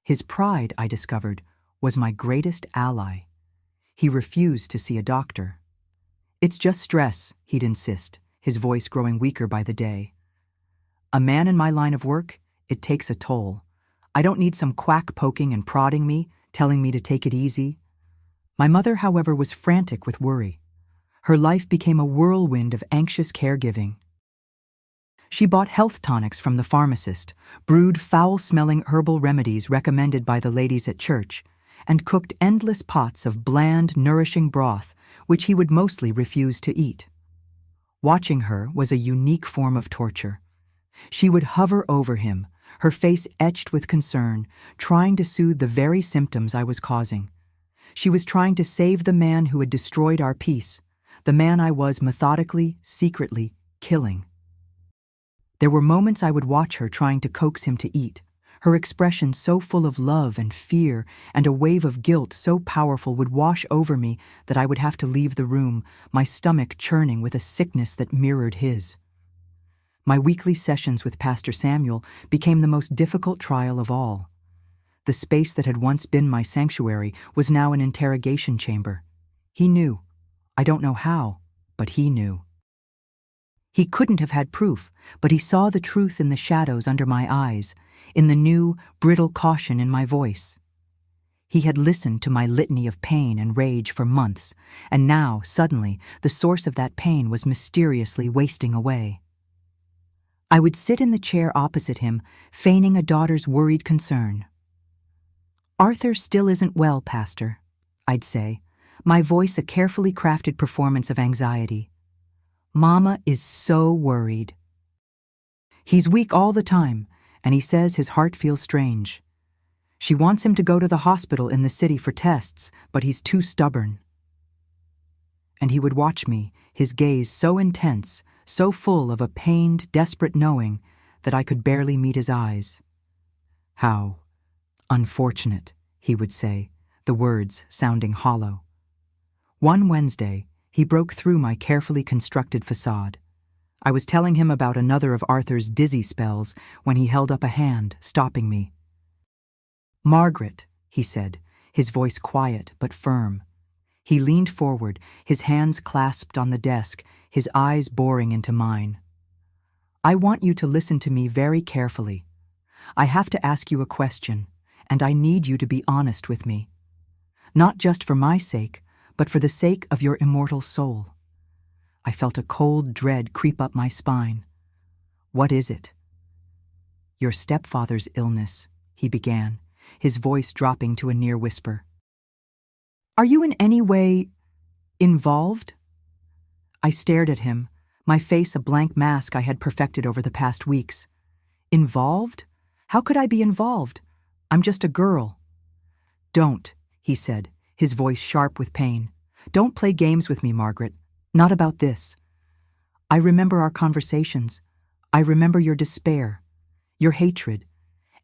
His pride, I discovered, was my greatest ally. He refused to see a doctor. "It's just stress," he'd insist, his voice growing weaker by the day. "A man in my line of work, it takes a toll. I don't need some quack poking and prodding me, telling me to take it easy." My mother, however, was frantic with worry. Her life became a whirlwind of anxious caregiving. She bought health tonics from the pharmacist, brewed foul-smelling herbal remedies recommended by the ladies at church, and cooked endless pots of bland, nourishing broth, which he would mostly refuse to eat. Watching her was a unique form of torture. She would hover over him, her face etched with concern, trying to soothe the very symptoms I was causing. She was trying to save the man who had destroyed our peace, the man I was methodically, secretly killing. There were moments I would watch her trying to coax him to eat, her expression so full of love and fear, and a wave of guilt so powerful would wash over me that I would have to leave the room, my stomach churning with a sickness that mirrored his. My weekly sessions with Pastor Samuel became the most difficult trial of all. The space that had once been my sanctuary was now an interrogation chamber. He knew. I don't know how, but he knew. He couldn't have had proof, but he saw the truth in the shadows under my eyes, in the new, brittle caution in my voice. He had listened to my litany of pain and rage for months, and now, suddenly, the source of that pain was mysteriously wasting away. I would sit in the chair opposite him, feigning a daughter's worried concern. "Arthur still isn't well, Pastor," I'd say, my voice a carefully crafted performance of anxiety. "Mama is so worried. He's weak all the time, and he says his heart feels strange. She wants him to go to the hospital in the city for tests, but he's too stubborn." And he would watch me, his gaze so intense, so full of a pained, desperate knowing that I could barely meet his eyes. "How unfortunate," he would say, the words sounding hollow. One Wednesday, he broke through my carefully constructed facade. I was telling him about another of Arthur's dizzy spells when he held up a hand, stopping me. "Margaret," he said, his voice quiet but firm. He leaned forward, his hands clasped on the desk, his eyes boring into mine. "I want you to listen to me very carefully. I have to ask you a question, and I need you to be honest with me. Not just for my sake, but for the sake of your immortal soul." I felt a cold dread creep up my spine. "What is it?" "Your stepfather's illness," he began, his voice dropping to a near whisper. "Are you in any way involved?" I stared at him, my face a blank mask I had perfected over the past weeks. "Involved? How could I be involved? I'm just a girl." "Don't," he said, his voice sharp with pain. "Don't play games with me, Margaret. Not about this. I remember our conversations. I remember your despair, your hatred,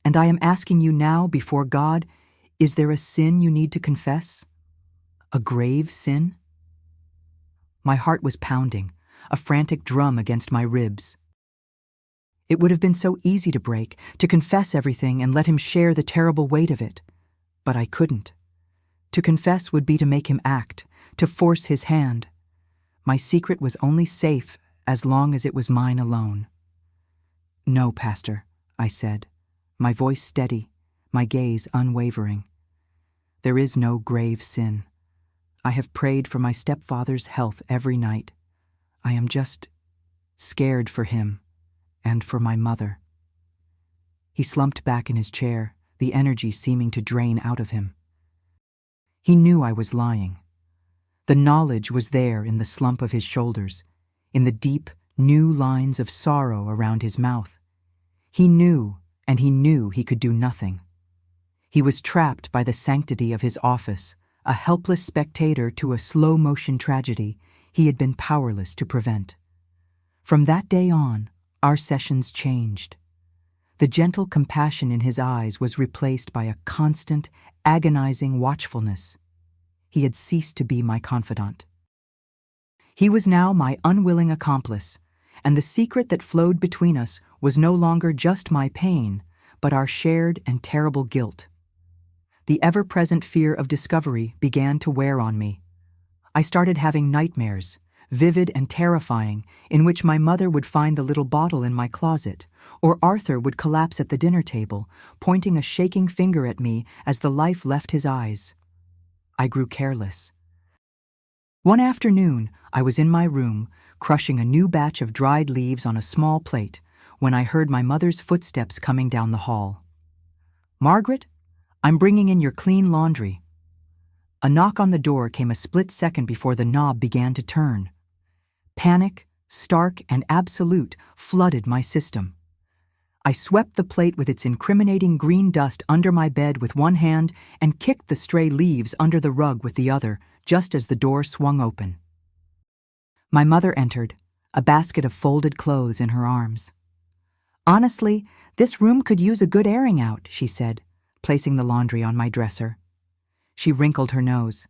And I am asking you now before God, is there a sin you need to confess? A grave sin? My heart was pounding, a frantic drum against my ribs. It would have been so easy to break, to confess everything and let him share the terrible weight of it. But I couldn't. To confess would be to make him act, to force his hand. My secret was only safe as long as it was mine alone. No, Pastor, I said, my voice steady, my gaze unwavering. There is no grave sin. I have prayed for my stepfather's health every night. I am just scared for him and for my mother. He slumped back in his chair, the energy seeming to drain out of him. He knew I was lying. The knowledge was there in the slump of his shoulders, in the deep, new lines of sorrow around his mouth. He knew, and he knew he could do nothing. He was trapped by the sanctity of his office, a helpless spectator to a slow-motion tragedy he had been powerless to prevent. From that day on, our sessions changed. The gentle compassion in his eyes was replaced by a constant, agonizing watchfulness. He had ceased to be my confidant. He was now my unwilling accomplice, and the secret that flowed between us was no longer just my pain, but our shared and terrible guilt. The ever-present fear of discovery began to wear on me. I started having nightmares, vivid and terrifying, in which my mother would find the little bottle in my closet, or Arthur would collapse at the dinner table, pointing a shaking finger at me as the life left his eyes. I grew careless. One afternoon, I was in my room, crushing a new batch of dried leaves on a small plate, when I heard my mother's footsteps coming down the hall. "Margaret, I'm bringing in your clean laundry." A knock on the door came a split second before the knob began to turn. Panic, stark and absolute, flooded my system. I swept the plate with its incriminating green dust under my bed with one hand and kicked the stray leaves under the rug with the other, just as the door swung open. My mother entered, a basket of folded clothes in her arms. "Honestly, this room could use a good airing out," she said, placing the laundry on my dresser. She wrinkled her nose.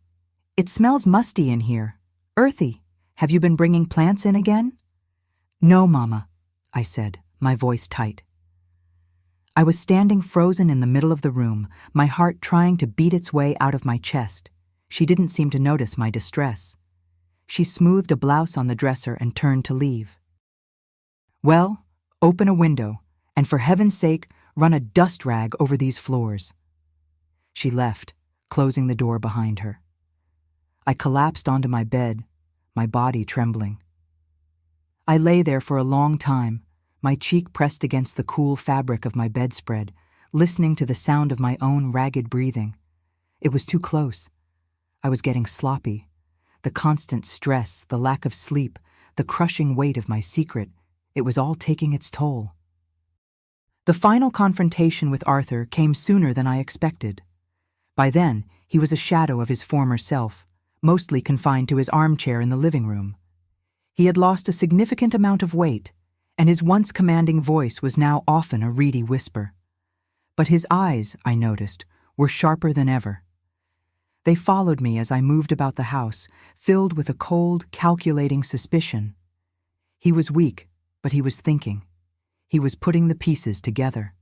"It smells musty in here. Earthy. Have you been bringing plants in again?" "No, Mama," I said, my voice tight. I was standing frozen in the middle of the room, my heart trying to beat its way out of my chest. She didn't seem to notice my distress. She smoothed a blouse on the dresser and turned to leave. "Well, open a window, and for heaven's sake, run a dust rag over these floors." She left, closing the door behind her. I collapsed onto my bed, my body trembling. I lay there for a long time, my cheek pressed against the cool fabric of my bedspread, listening to the sound of my own ragged breathing. It was too close. I was getting sloppy. The constant stress, the lack of sleep, the crushing weight of my secret, it was all taking its toll. The final confrontation with Arthur came sooner than I expected. By then, he was a shadow of his former self, mostly confined to his armchair in the living room. He had lost a significant amount of weight, and his once commanding voice was now often a reedy whisper. But his eyes, I noticed, were sharper than ever. They followed me as I moved about the house, filled with a cold, calculating suspicion. He was weak, but he was thinking. He was putting the pieces together.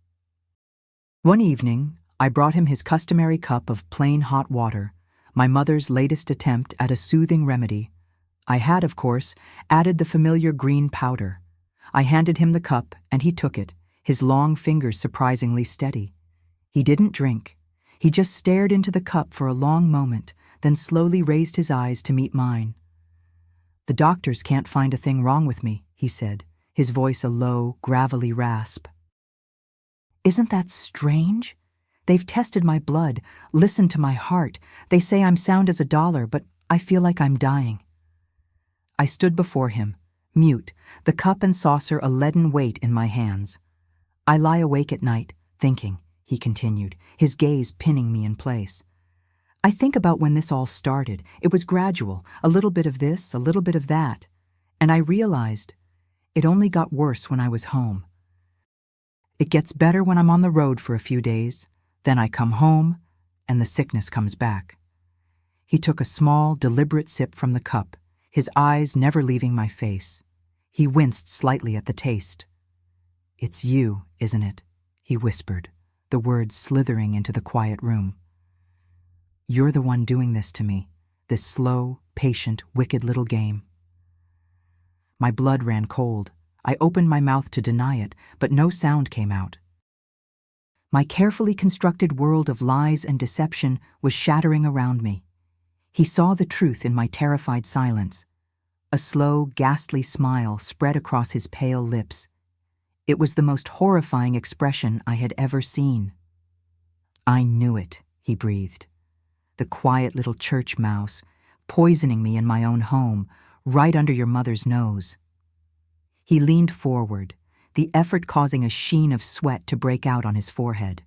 One evening, I brought him his customary cup of plain hot water, my mother's latest attempt at a soothing remedy. I had, of course, added the familiar green powder. I handed him the cup, and he took it, his long fingers surprisingly steady. He didn't drink. He just stared into the cup for a long moment, then slowly raised his eyes to meet mine. "The doctors can't find a thing wrong with me," he said, his voice a low, gravelly rasp. "Isn't that strange? They've tested my blood, listened to my heart. They say I'm sound as a dollar, but I feel like I'm dying." I stood before him, mute, the cup and saucer a leaden weight in my hands. "I lie awake at night, thinking," he continued, his gaze pinning me in place. "I think about when this all started. It was gradual, a little bit of this, a little bit of that. And I realized it only got worse when I was home. It gets better when I'm on the road for a few days. Then I come home, and the sickness comes back." He took a small, deliberate sip from the cup, his eyes never leaving my face. He winced slightly at the taste. "It's you, isn't it?" he whispered, the words slithering into the quiet room. "You're the one doing this to me, this slow, patient, wicked little game." My blood ran cold. I opened my mouth to deny it, but no sound came out. My carefully constructed world of lies and deception was shattering around me. He saw the truth in my terrified silence. A slow, ghastly smile spread across his pale lips. It was the most horrifying expression I had ever seen. "I knew it," he breathed. "The quiet little church mouse, poisoning me in my own home, right under your mother's nose." He leaned forward, the effort causing a sheen of sweat to break out on his forehead.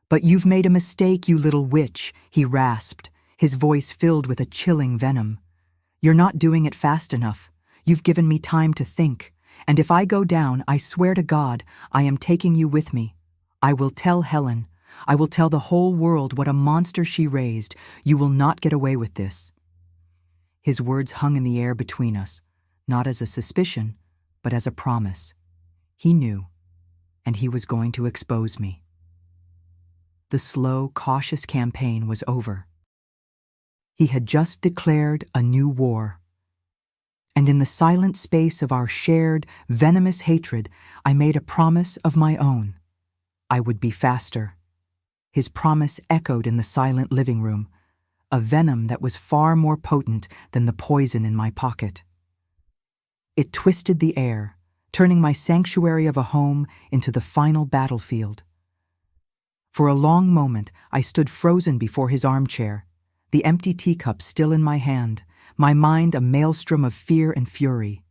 "But you've made a mistake, you little witch," he rasped, his voice filled with a chilling venom. "You're not doing it fast enough. You've given me time to think, and if I go down, I swear to God, I am taking you with me. I will tell Helen. I will tell the whole world what a monster she raised. You will not get away with this." His words hung in the air between us, not as a suspicion, but as a promise. He knew, and he was going to expose me. The slow, cautious campaign was over. He had just declared a new war. And in the silent space of our shared, venomous hatred, I made a promise of my own. I would be faster. His promise echoed in the silent living room, a venom that was far more potent than the poison in my pocket. It twisted the air, turning my sanctuary of a home into the final battlefield. For a long moment, I stood frozen before his armchair, the empty teacup still in my hand, my mind a maelstrom of fear and fury.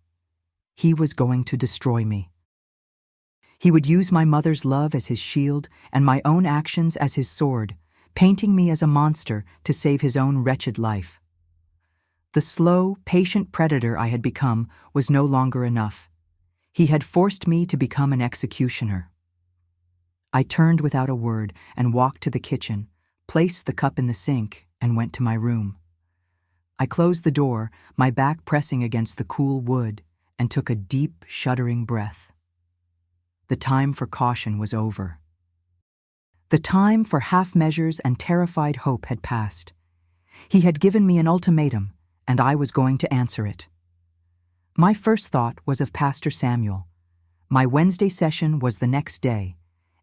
He was going to destroy me. He would use my mother's love as his shield and my own actions as his sword, painting me as a monster to save his own wretched life. The slow, patient predator I had become was no longer enough. He had forced me to become an executioner. I turned without a word and walked to the kitchen, placed the cup in the sink, and went to my room. I closed the door, my back pressing against the cool wood, and took a deep, shuddering breath. The time for caution was over. The time for half measures and terrified hope had passed. He had given me an ultimatum, and I was going to answer it. My first thought was of Pastor Samuel. My Wednesday session was the next day,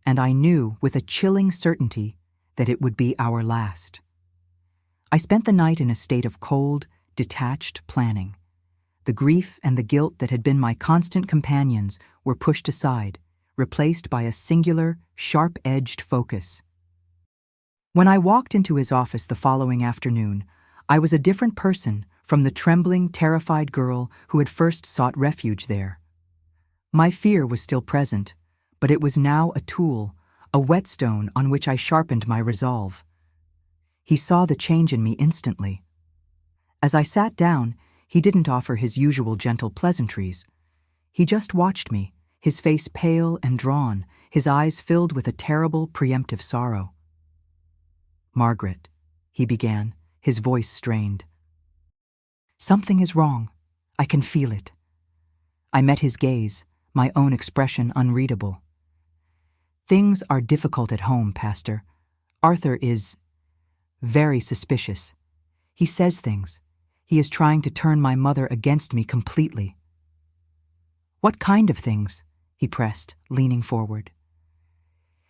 and I knew with a chilling certainty that it would be our last. I spent the night in a state of cold, detached planning. The grief and the guilt that had been my constant companions were pushed aside, replaced by a singular, sharp-edged focus. When I walked into his office the following afternoon, I was a different person from the trembling, terrified girl who had first sought refuge there. My fear was still present, but it was now a tool, a whetstone on which I sharpened my resolve. He saw the change in me instantly. As I sat down, he didn't offer his usual gentle pleasantries. He just watched me, his face pale and drawn, his eyes filled with a terrible, preemptive sorrow. "Margaret," he began, his voice strained. "Something is wrong. I can feel it." I met his gaze, my own expression unreadable. "Things are difficult at home, Pastor. Arthur is very suspicious. He says things. He is trying to turn my mother against me completely." "What kind of things?" he pressed, leaning forward.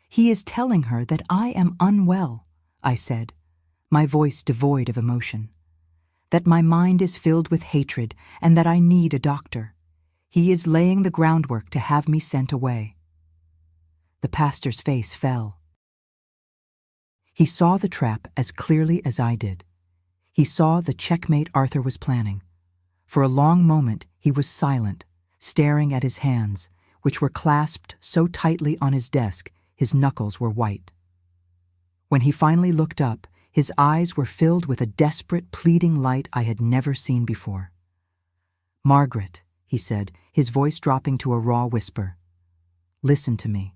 "He is telling her that I am unwell," I said, my voice devoid of emotion. "That my mind is filled with hatred and that I need a doctor. He is laying the groundwork to have me sent away." The pastor's face fell. He saw the trap as clearly as I did. He saw the checkmate Arthur was planning. For a long moment he was silent, staring at his hands, which were clasped so tightly on his desk his knuckles were white. When he finally looked up, his eyes were filled with a desperate, pleading light I had never seen before. "Margaret," he said, his voice dropping to a raw whisper, Listen to me.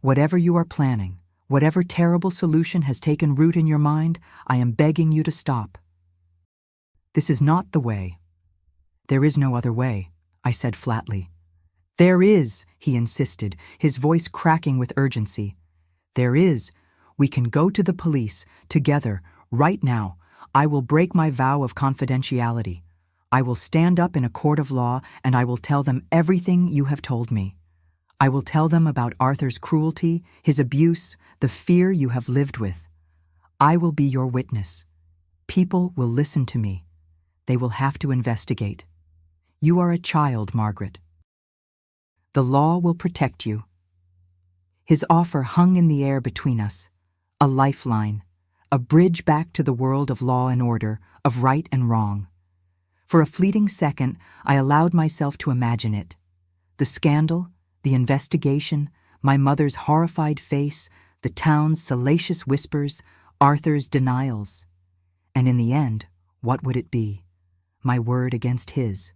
Whatever you are planning, whatever terrible solution has taken root in your mind, I am begging you to stop. This is not the way. There is no other way, I said flatly. There is, he insisted, his voice cracking with urgency. There is. We can go to the police, together, right now. I will break my vow of confidentiality. I will stand up in a court of law and I will tell them everything you have told me. I will tell them about Arthur's cruelty, his abuse, the fear you have lived with. I will be your witness. People will listen to me. They will have to investigate. You are a child, Margaret. The law will protect you. His offer hung in the air between us, a lifeline, a bridge back to the world of law and order, of right and wrong. For a fleeting second, I allowed myself to imagine it. The scandal, the investigation, my mother's horrified face, the town's salacious whispers, Arthur's denials. And in the end, what would it be? My word against his.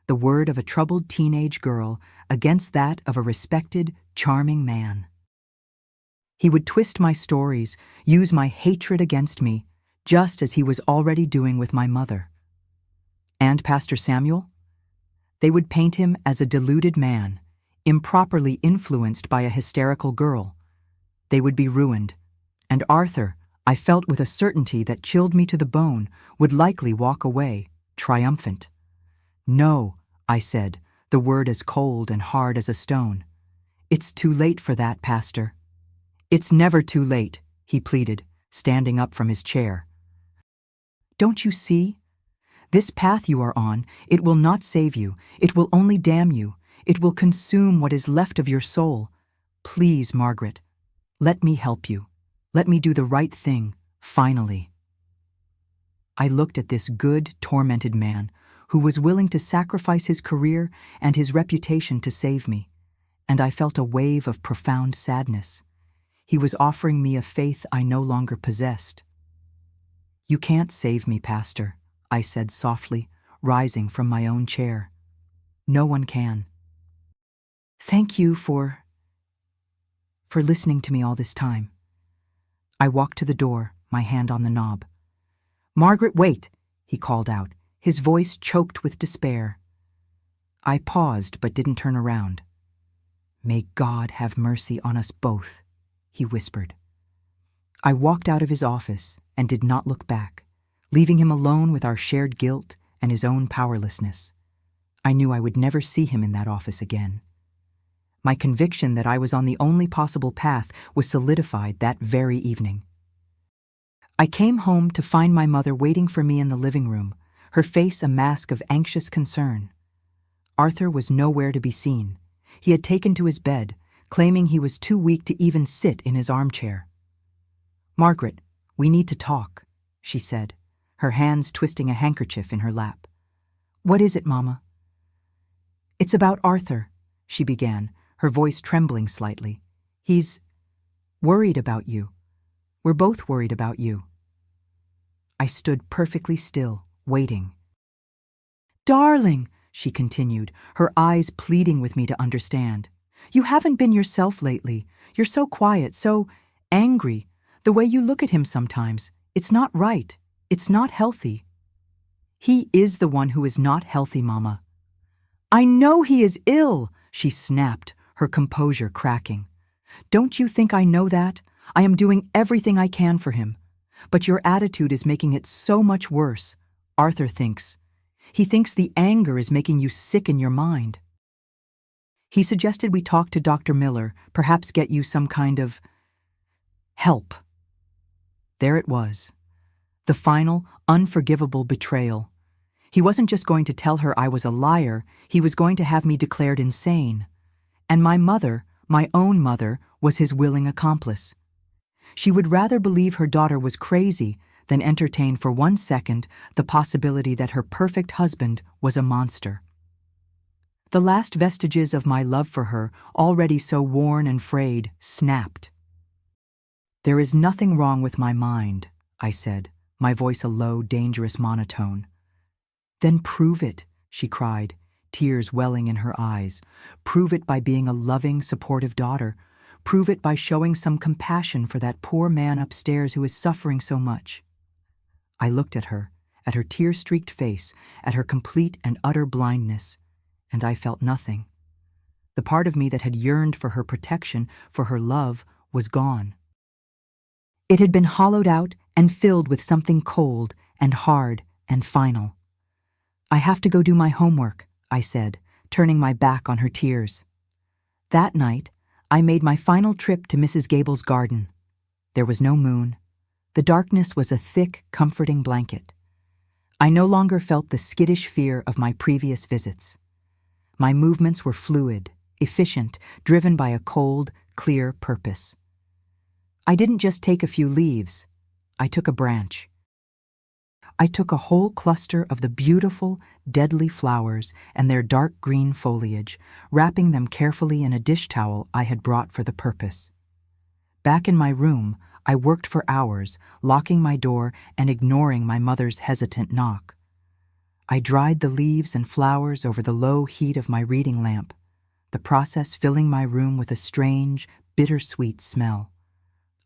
The word of a troubled teenage girl against that of a respected, charming man. He would twist my stories, use my hatred against me, just as he was already doing with my mother. And Pastor Samuel? They would paint him as a deluded man, improperly influenced by a hysterical girl. They would be ruined. And Arthur, I felt with a certainty that chilled me to the bone, would likely walk away, triumphant. No, I said, the word as cold and hard as a stone. It's too late for that, Pastor. It's never too late, he pleaded, standing up from his chair. Don't you see? This path you are on, it will not save you. It will only damn you. It will consume what is left of your soul. Please, Margaret, let me help you. Let me do the right thing, finally. I looked at this good, tormented man who was willing to sacrifice his career and his reputation to save me, and I felt a wave of profound sadness. He was offering me a faith I no longer possessed. You can't save me, Pastor, I said softly, rising from my own chair. No one can. Thank you for listening to me all this time. I walked to the door, my hand on the knob. Margaret, wait, he called out, his voice choked with despair. I paused but didn't turn around. May God have mercy on us both, he whispered. I walked out of his office and did not look back, leaving him alone with our shared guilt and his own powerlessness. I knew I would never see him in that office again. My conviction that I was on the only possible path was solidified that very evening. I came home to find my mother waiting for me in the living room, her face a mask of anxious concern. Arthur was nowhere to be seen. He had taken to his bed, claiming he was too weak to even sit in his armchair. Margaret, we need to talk, she said, her hands twisting a handkerchief in her lap. What is it, Mama? It's about Arthur, she began, her voice trembling slightly. He's worried about you. We're both worried about you. I stood perfectly still, waiting. Darling, she continued, her eyes pleading with me to understand. You haven't been yourself lately. You're so quiet, so angry. The way you look at him sometimes, it's not right. It's not healthy. He is the one who is not healthy, Mama. I know he is ill, she snapped, her composure cracking. Don't you think I know that? I am doing everything I can for him. But your attitude is making it so much worse, Arthur thinks. He thinks the anger is making you sick in your mind. He suggested we talk to Dr. Miller, perhaps get you some kind of help. There it was. The final, unforgivable betrayal. He wasn't just going to tell her I was a liar, he was going to have me declared insane. And my mother, my own mother, was his willing accomplice. She would rather believe her daughter was crazy than entertain for 1 second the possibility that her perfect husband was a monster. The last vestiges of my love for her, already so worn and frayed, snapped. There is nothing wrong with my mind, I said, my voice a low, dangerous monotone. Then prove it, she cried, tears welling in her eyes. Prove it by being a loving, supportive daughter. Prove it by showing some compassion for that poor man upstairs who is suffering so much. I looked at her tear-streaked face, at her complete and utter blindness, and I felt nothing. The part of me that had yearned for her protection, for her love, was gone. It had been hollowed out and filled with something cold and hard and final. "I have to go do my homework," I said, turning my back on her tears. That night, I made my final trip to Mrs. Gable's garden. There was no moon. The darkness was a thick, comforting blanket. I no longer felt the skittish fear of my previous visits. My movements were fluid, efficient, driven by a cold, clear purpose. I didn't just take a few leaves. I took a branch. I took a whole cluster of the beautiful, deadly flowers and their dark green foliage, wrapping them carefully in a dish towel I had brought for the purpose. Back in my room, I worked for hours, locking my door and ignoring my mother's hesitant knock. I dried the leaves and flowers over the low heat of my reading lamp, the process filling my room with a strange, bittersweet smell.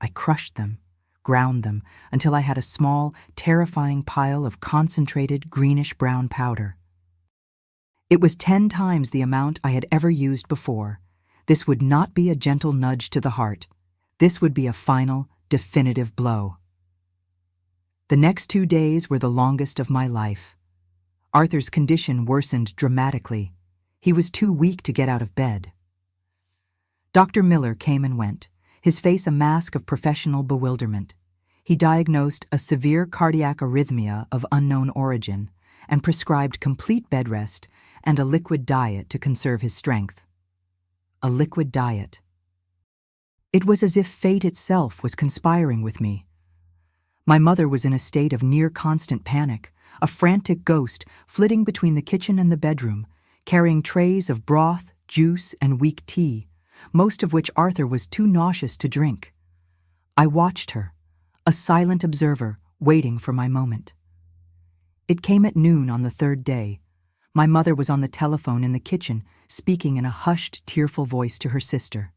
I crushed them, ground them, until I had a small, terrifying pile of concentrated greenish-brown powder. It was 10 times the amount I had ever used before. This would not be a gentle nudge to the heart. This would be a final, definitive blow. The next 2 days were the longest of my life. Arthur's condition worsened dramatically. He was too weak to get out of bed. Dr. Miller came and went, his face a mask of professional bewilderment. He diagnosed a severe cardiac arrhythmia of unknown origin and prescribed complete bed rest and a liquid diet to conserve his strength. A liquid diet. It was as if fate itself was conspiring with me. My mother was in a state of near-constant panic, a frantic ghost flitting between the kitchen and the bedroom, carrying trays of broth, juice, and weak tea, most of which Arthur was too nauseous to drink. I watched her, a silent observer, waiting for my moment. It came at noon on the 3rd day. My mother was on the telephone in the kitchen, speaking in a hushed, tearful voice to her sister.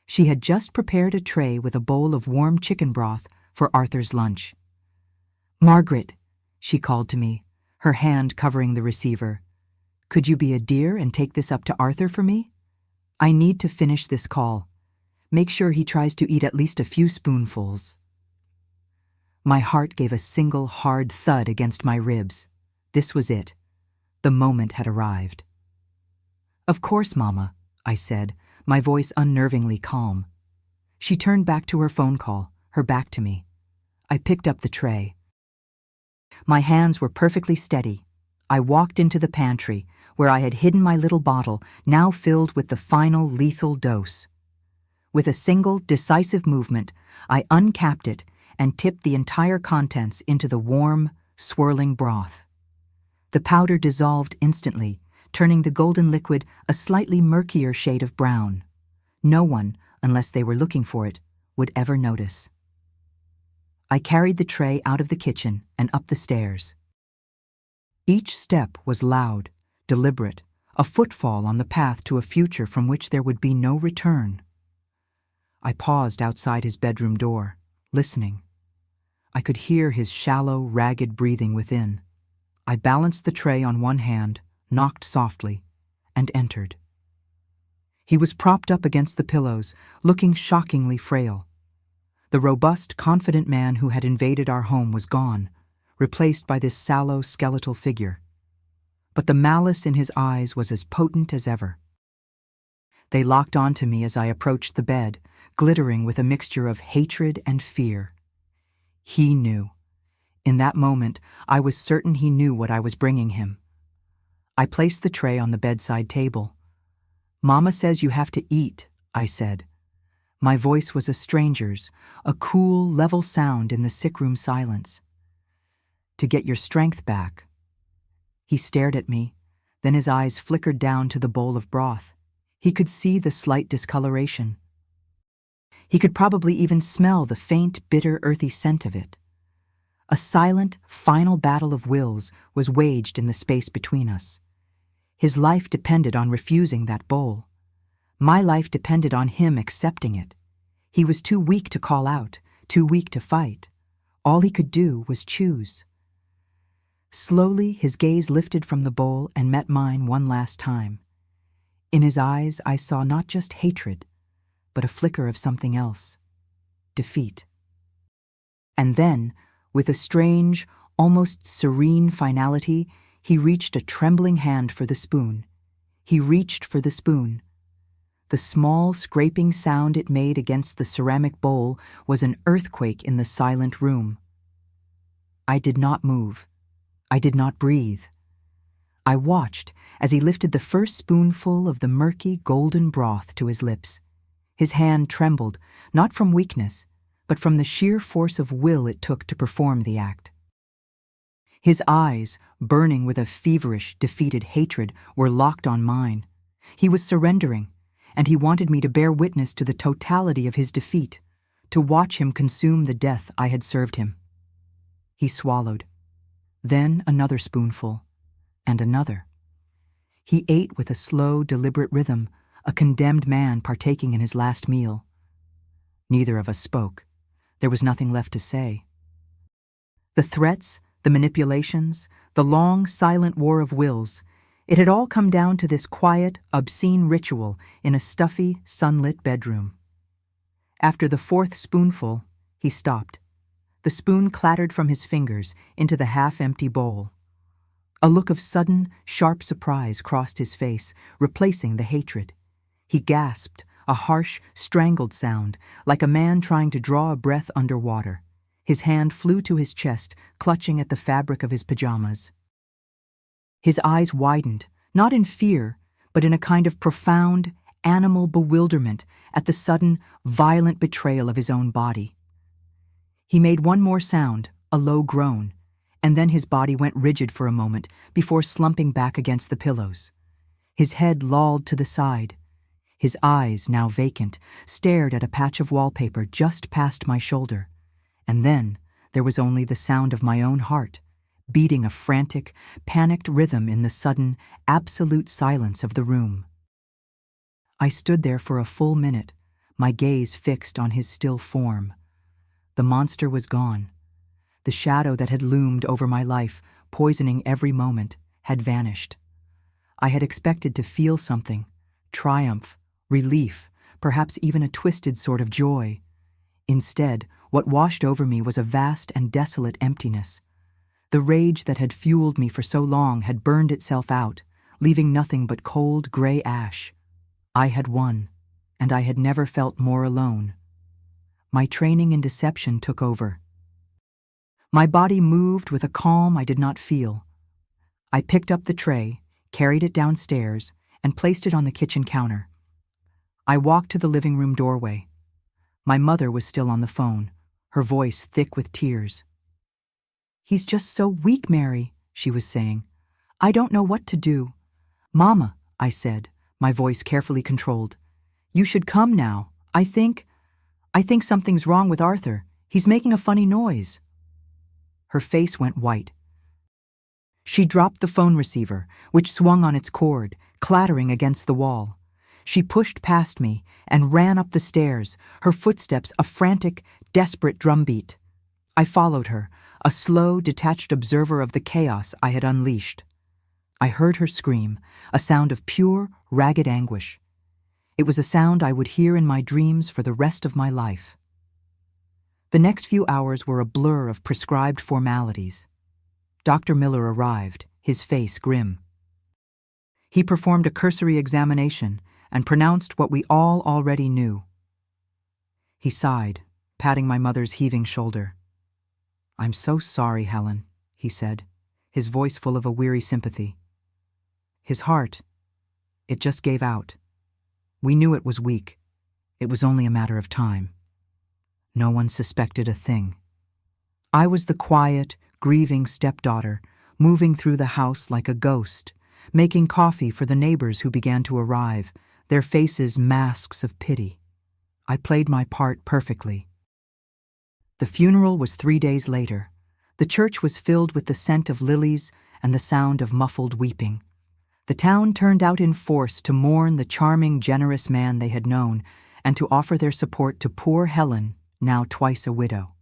She had just prepared a tray with a bowl of warm chicken broth for Arthur's lunch. "Margaret," she called to me, her hand covering the receiver, "could you be a dear and take this up to Arthur for me? I need to finish this call. Make sure he tries to eat at least a few spoonfuls." My heart gave a single hard thud against my ribs. This was it. The moment had arrived. "Of course, Mama," I said, my voice unnervingly calm. She turned back to her phone call, her back to me. I picked up the tray. My hands were perfectly steady. I walked into the pantry, where I had hidden my little bottle, now filled with the final lethal dose. With a single, decisive movement, I uncapped it and tipped the entire contents into the warm, swirling broth. The powder dissolved instantly, turning the golden liquid a slightly murkier shade of brown. No one, unless they were looking for it, would ever notice. I carried the tray out of the kitchen and up the stairs. Each step was loud, deliberate, a footfall on the path to a future from which there would be no return. I paused outside his bedroom door, listening. I could hear his shallow, ragged breathing within. I balanced the tray on one hand, knocked softly, and entered. He was propped up against the pillows, looking shockingly frail. The robust, confident man who had invaded our home was gone, replaced by this sallow, skeletal figure. But the malice in his eyes was as potent as ever. They locked onto me as I approached the bed, glittering with a mixture of hatred and fear. He knew. In that moment, I was certain he knew what I was bringing him. I placed the tray on the bedside table. "Mama says you have to eat," I said. My voice was a stranger's, a cool, level sound in the sickroom silence. "To get your strength back." He stared at me, then his eyes flickered down to the bowl of broth. He could see the slight discoloration. He could probably even smell the faint, bitter, earthy scent of it. A silent, final battle of wills was waged in the space between us. His life depended on refusing that bowl. My life depended on him accepting it. He was too weak to call out, too weak to fight. All he could do was choose. Slowly, his gaze lifted from the bowl and met mine one last time. In his eyes, I saw not just hatred, but a flicker of something else. Defeat. And then, with a strange, almost serene finality, he reached a trembling hand for the spoon. He reached for the spoon. The small, scraping sound it made against the ceramic bowl was an earthquake in the silent room. I did not move. I did not breathe. I watched as he lifted the first spoonful of the murky, golden broth to his lips. His hand trembled, not from weakness, but from the sheer force of will it took to perform the act. His eyes, burning with a feverish, defeated hatred, were locked on mine. He was surrendering, and he wanted me to bear witness to the totality of his defeat, to watch him consume the death I had served him. He swallowed. Then another spoonful, and another. He ate with a slow, deliberate rhythm, a condemned man partaking in his last meal. Neither of us spoke. There was nothing left to say. The threats, the manipulations, the long, silent war of wills, it had all come down to this quiet, obscene ritual in a stuffy, sunlit bedroom. After the fourth spoonful, he stopped. The spoon clattered from his fingers into the half-empty bowl. A look of sudden, sharp surprise crossed his face, replacing the hatred. He gasped, a harsh, strangled sound, like a man trying to draw a breath underwater. His hand flew to his chest, clutching at the fabric of his pajamas. His eyes widened, not in fear, but in a kind of profound, animal bewilderment at the sudden, violent betrayal of his own body. He made one more sound, a low groan, and then his body went rigid for a moment before slumping back against the pillows. His head lolled to the side. His eyes, now vacant, stared at a patch of wallpaper just past my shoulder. And then there was only the sound of my own heart, beating a frantic, panicked rhythm in the sudden, absolute silence of the room. I stood there for a full minute, my gaze fixed on his still form. The monster was gone. The shadow that had loomed over my life, poisoning every moment, had vanished. I had expected to feel something, triumph, relief, perhaps even a twisted sort of joy. Instead, what washed over me was a vast and desolate emptiness. The rage that had fueled me for so long had burned itself out, leaving nothing but cold, gray ash. I had won, and I had never felt more alone. My training in deception took over. My body moved with a calm I did not feel. I picked up the tray, carried it downstairs, and placed it on the kitchen counter. I walked to the living room doorway. My mother was still on the phone, her voice thick with tears. "He's just so weak, Mary," she was saying. "I don't know what to do." "Mama," I said, my voice carefully controlled, "you should come now. I think something's wrong with Arthur. He's making a funny noise." Her face went white. She dropped the phone receiver, which swung on its cord, clattering against the wall. She pushed past me and ran up the stairs, her footsteps a frantic, desperate drumbeat. I followed her, a slow, detached observer of the chaos I had unleashed. I heard her scream, a sound of pure, ragged anguish. It was a sound I would hear in my dreams for the rest of my life. The next few hours were a blur of prescribed formalities. Dr. Miller arrived, his face grim. He performed a cursory examination and pronounced what we all already knew. He sighed, patting my mother's heaving shoulder. "I'm so sorry, Helen," he said, his voice full of a weary sympathy. His heart, it just gave out. We knew it was weak. It was only a matter of time. No one suspected a thing. I was the quiet, grieving stepdaughter, moving through the house like a ghost, making coffee for the neighbors who began to arrive, their faces masks of pity. I played my part perfectly. The funeral was 3 days later. The church was filled with the scent of lilies and the sound of muffled weeping. The town turned out in force to mourn the charming, generous man they had known and to offer their support to poor Helen, now twice a widow.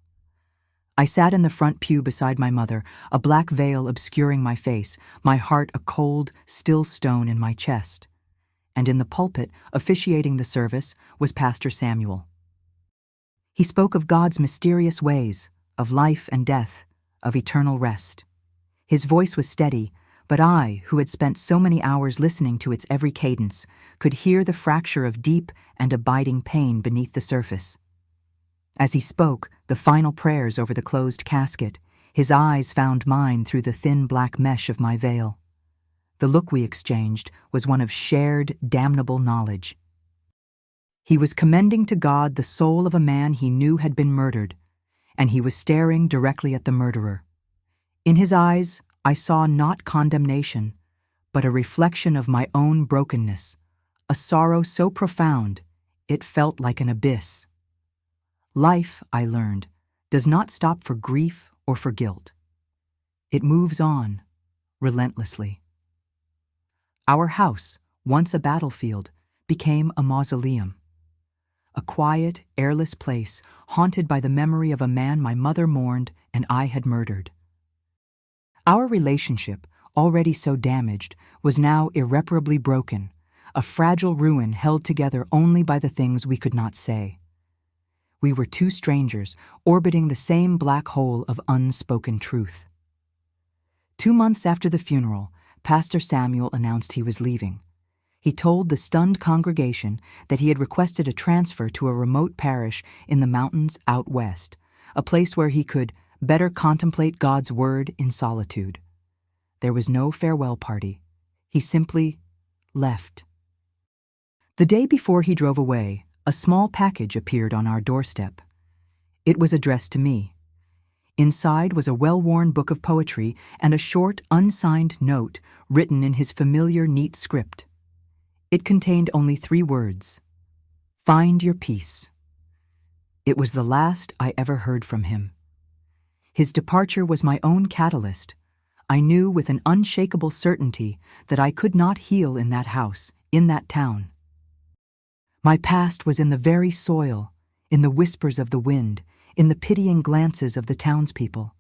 I sat in the front pew beside my mother, a black veil obscuring my face, my heart a cold, still stone in my chest. And in the pulpit, officiating the service, was Pastor Samuel. He spoke of God's mysterious ways, of life and death, of eternal rest. His voice was steady, but I, who had spent so many hours listening to its every cadence, could hear the fracture of deep and abiding pain beneath the surface. As he spoke the final prayers over the closed casket, his eyes found mine through the thin black mesh of my veil. The look we exchanged was one of shared, damnable knowledge. He was commending to God the soul of a man he knew had been murdered, and he was staring directly at the murderer. In his eyes, I saw not condemnation, but a reflection of my own brokenness, a sorrow so profound it felt like an abyss. Life, I learned, does not stop for grief or for guilt. It moves on, relentlessly. Our house, once a battlefield, became a mausoleum. A quiet, airless place haunted by the memory of a man my mother mourned and I had murdered. Our relationship, already so damaged, was now irreparably broken, a fragile ruin held together only by the things we could not say. We were two strangers orbiting the same black hole of unspoken truth. 2 months after the funeral, Pastor Samuel announced he was leaving. He told the stunned congregation that he had requested a transfer to a remote parish in the mountains out west, a place where he could better contemplate God's word in solitude. There was no farewell party. He simply left. The day before he drove away, a small package appeared on our doorstep. It was addressed to me. Inside was a well-worn book of poetry and a short, unsigned note written in his familiar, neat script. It contained only 3 words: "Find your peace." It was the last I ever heard from him. His departure was my own catalyst. I knew with an unshakable certainty that I could not heal in that house, in that town. My past was in the very soil, in the whispers of the wind, in the pitying glances of the townspeople.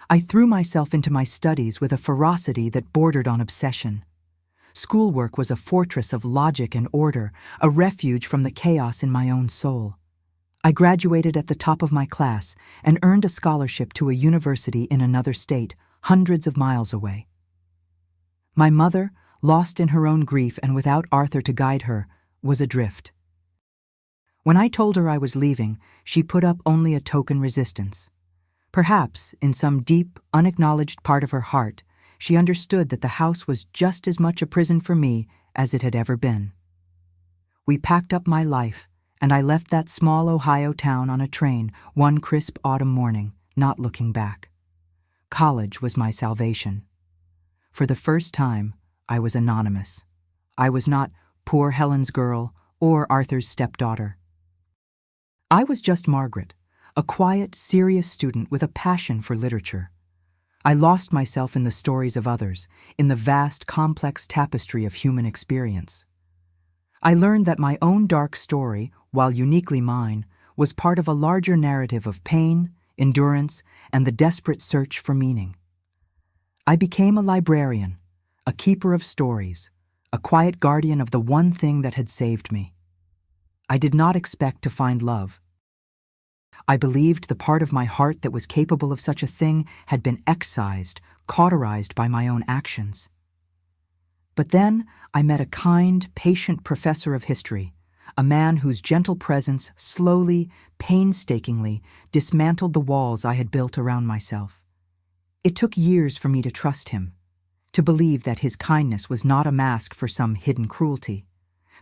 I threw myself into my studies with a ferocity that bordered on obsession. Schoolwork was a fortress of logic and order, a refuge from the chaos in my own soul. I graduated at the top of my class and earned a scholarship to a university in another state, hundreds of miles away. My mother, lost in her own grief and without Arthur to guide her, was adrift. When I told her I was leaving, she put up only a token resistance. Perhaps, in some deep, unacknowledged part of her heart, she understood that the house was just as much a prison for me as it had ever been. We packed up my life, and I left that small Ohio town on a train one crisp autumn morning, not looking back. College was my salvation. For the first time, I was anonymous. I was not poor Helen's girl or Arthur's stepdaughter. I was just Margaret, a quiet, serious student with a passion for literature. I lost myself in the stories of others, in the vast, complex tapestry of human experience. I learned that my own dark story, while uniquely mine, was part of a larger narrative of pain, endurance, and the desperate search for meaning. I became a librarian, a keeper of stories, a quiet guardian of the one thing that had saved me. I did not expect to find love. I believed the part of my heart that was capable of such a thing had been excised, cauterized by my own actions. But then I met a kind, patient professor of history, a man whose gentle presence slowly, painstakingly dismantled the walls I had built around myself. It took years for me to trust him, to believe that his kindness was not a mask for some hidden cruelty,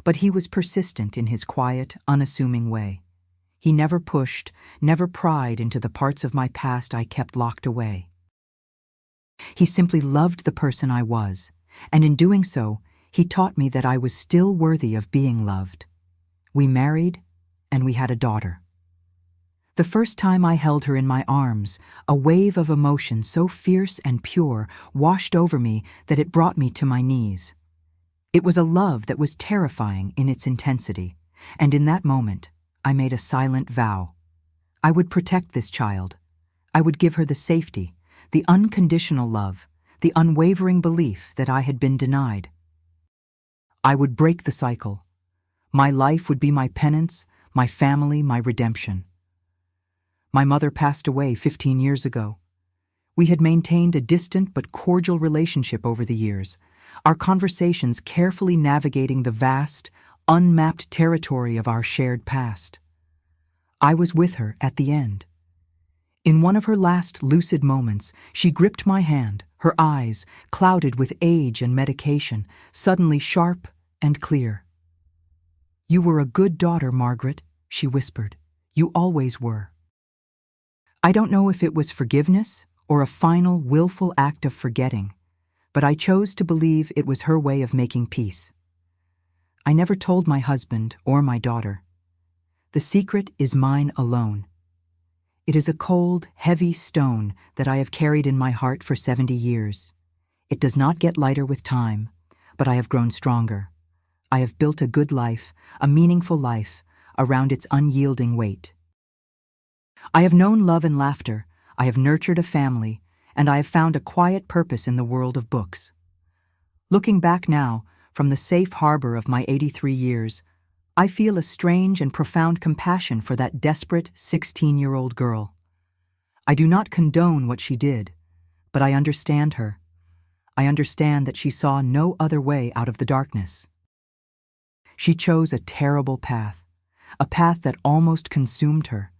but he was persistent in his quiet, unassuming way. He never pushed, never pried into the parts of my past I kept locked away. He simply loved the person I was, and in doing so, he taught me that I was still worthy of being loved. We married, and we had a daughter. The first time I held her in my arms, a wave of emotion so fierce and pure washed over me that it brought me to my knees. It was a love that was terrifying in its intensity, and in that moment, I made a silent vow. I would protect this child. I would give her the safety, the unconditional love, the unwavering belief that I had been denied. I would break the cycle. My life would be my penance, my family, my redemption. My mother passed away 15 years ago. We had maintained a distant but cordial relationship over the years, our conversations carefully navigating the vast, unmapped territory of our shared past. I was with her at the end. In one of her last lucid moments, she gripped my hand, her eyes, clouded with age and medication, suddenly sharp and clear. "You were a good daughter, Margaret," she whispered. "You always were." I don't know if it was forgiveness or a final, willful act of forgetting, but I chose to believe it was her way of making peace. I never told my husband or my daughter. The secret is mine alone. It is a cold, heavy stone that I have carried in my heart for 70 years. It does not get lighter with time, but I have grown stronger. I have built a good life, a meaningful life, around its unyielding weight. I have known love and laughter, I have nurtured a family, and I have found a quiet purpose in the world of books. Looking back now, from the safe harbor of my 83 years, I feel a strange and profound compassion for that desperate 16-year-old girl. I do not condone what she did, but I understand her. I understand that she saw no other way out of the darkness. She chose a terrible path, a path that almost consumed her,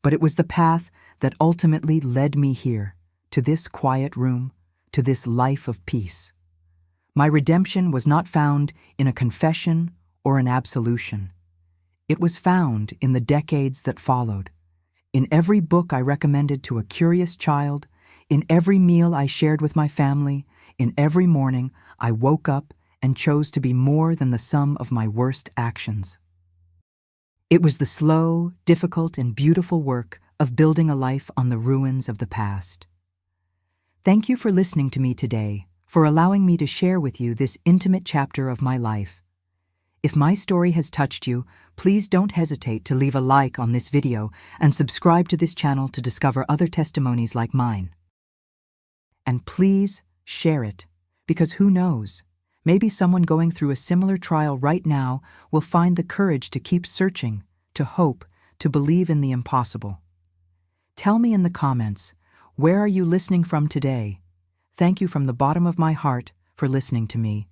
but it was the path that ultimately led me here, to this quiet room, to this life of peace. My redemption was not found in a confession or an absolution. It was found in the decades that followed, in every book I recommended to a curious child, in every meal I shared with my family, in every morning I woke up and chose to be more than the sum of my worst actions. It was the slow, difficult, and beautiful work of building a life on the ruins of the past. Thank you for listening to me today, for allowing me to share with you this intimate chapter of my life. If my story has touched you, please don't hesitate to leave a like on this video and subscribe to this channel to discover other testimonies like mine. And please share it, because who knows, maybe someone going through a similar trial right now will find the courage to keep searching, to hope, to believe in the impossible. Tell me in the comments, where are you listening from today? Thank you from the bottom of my heart for listening to me.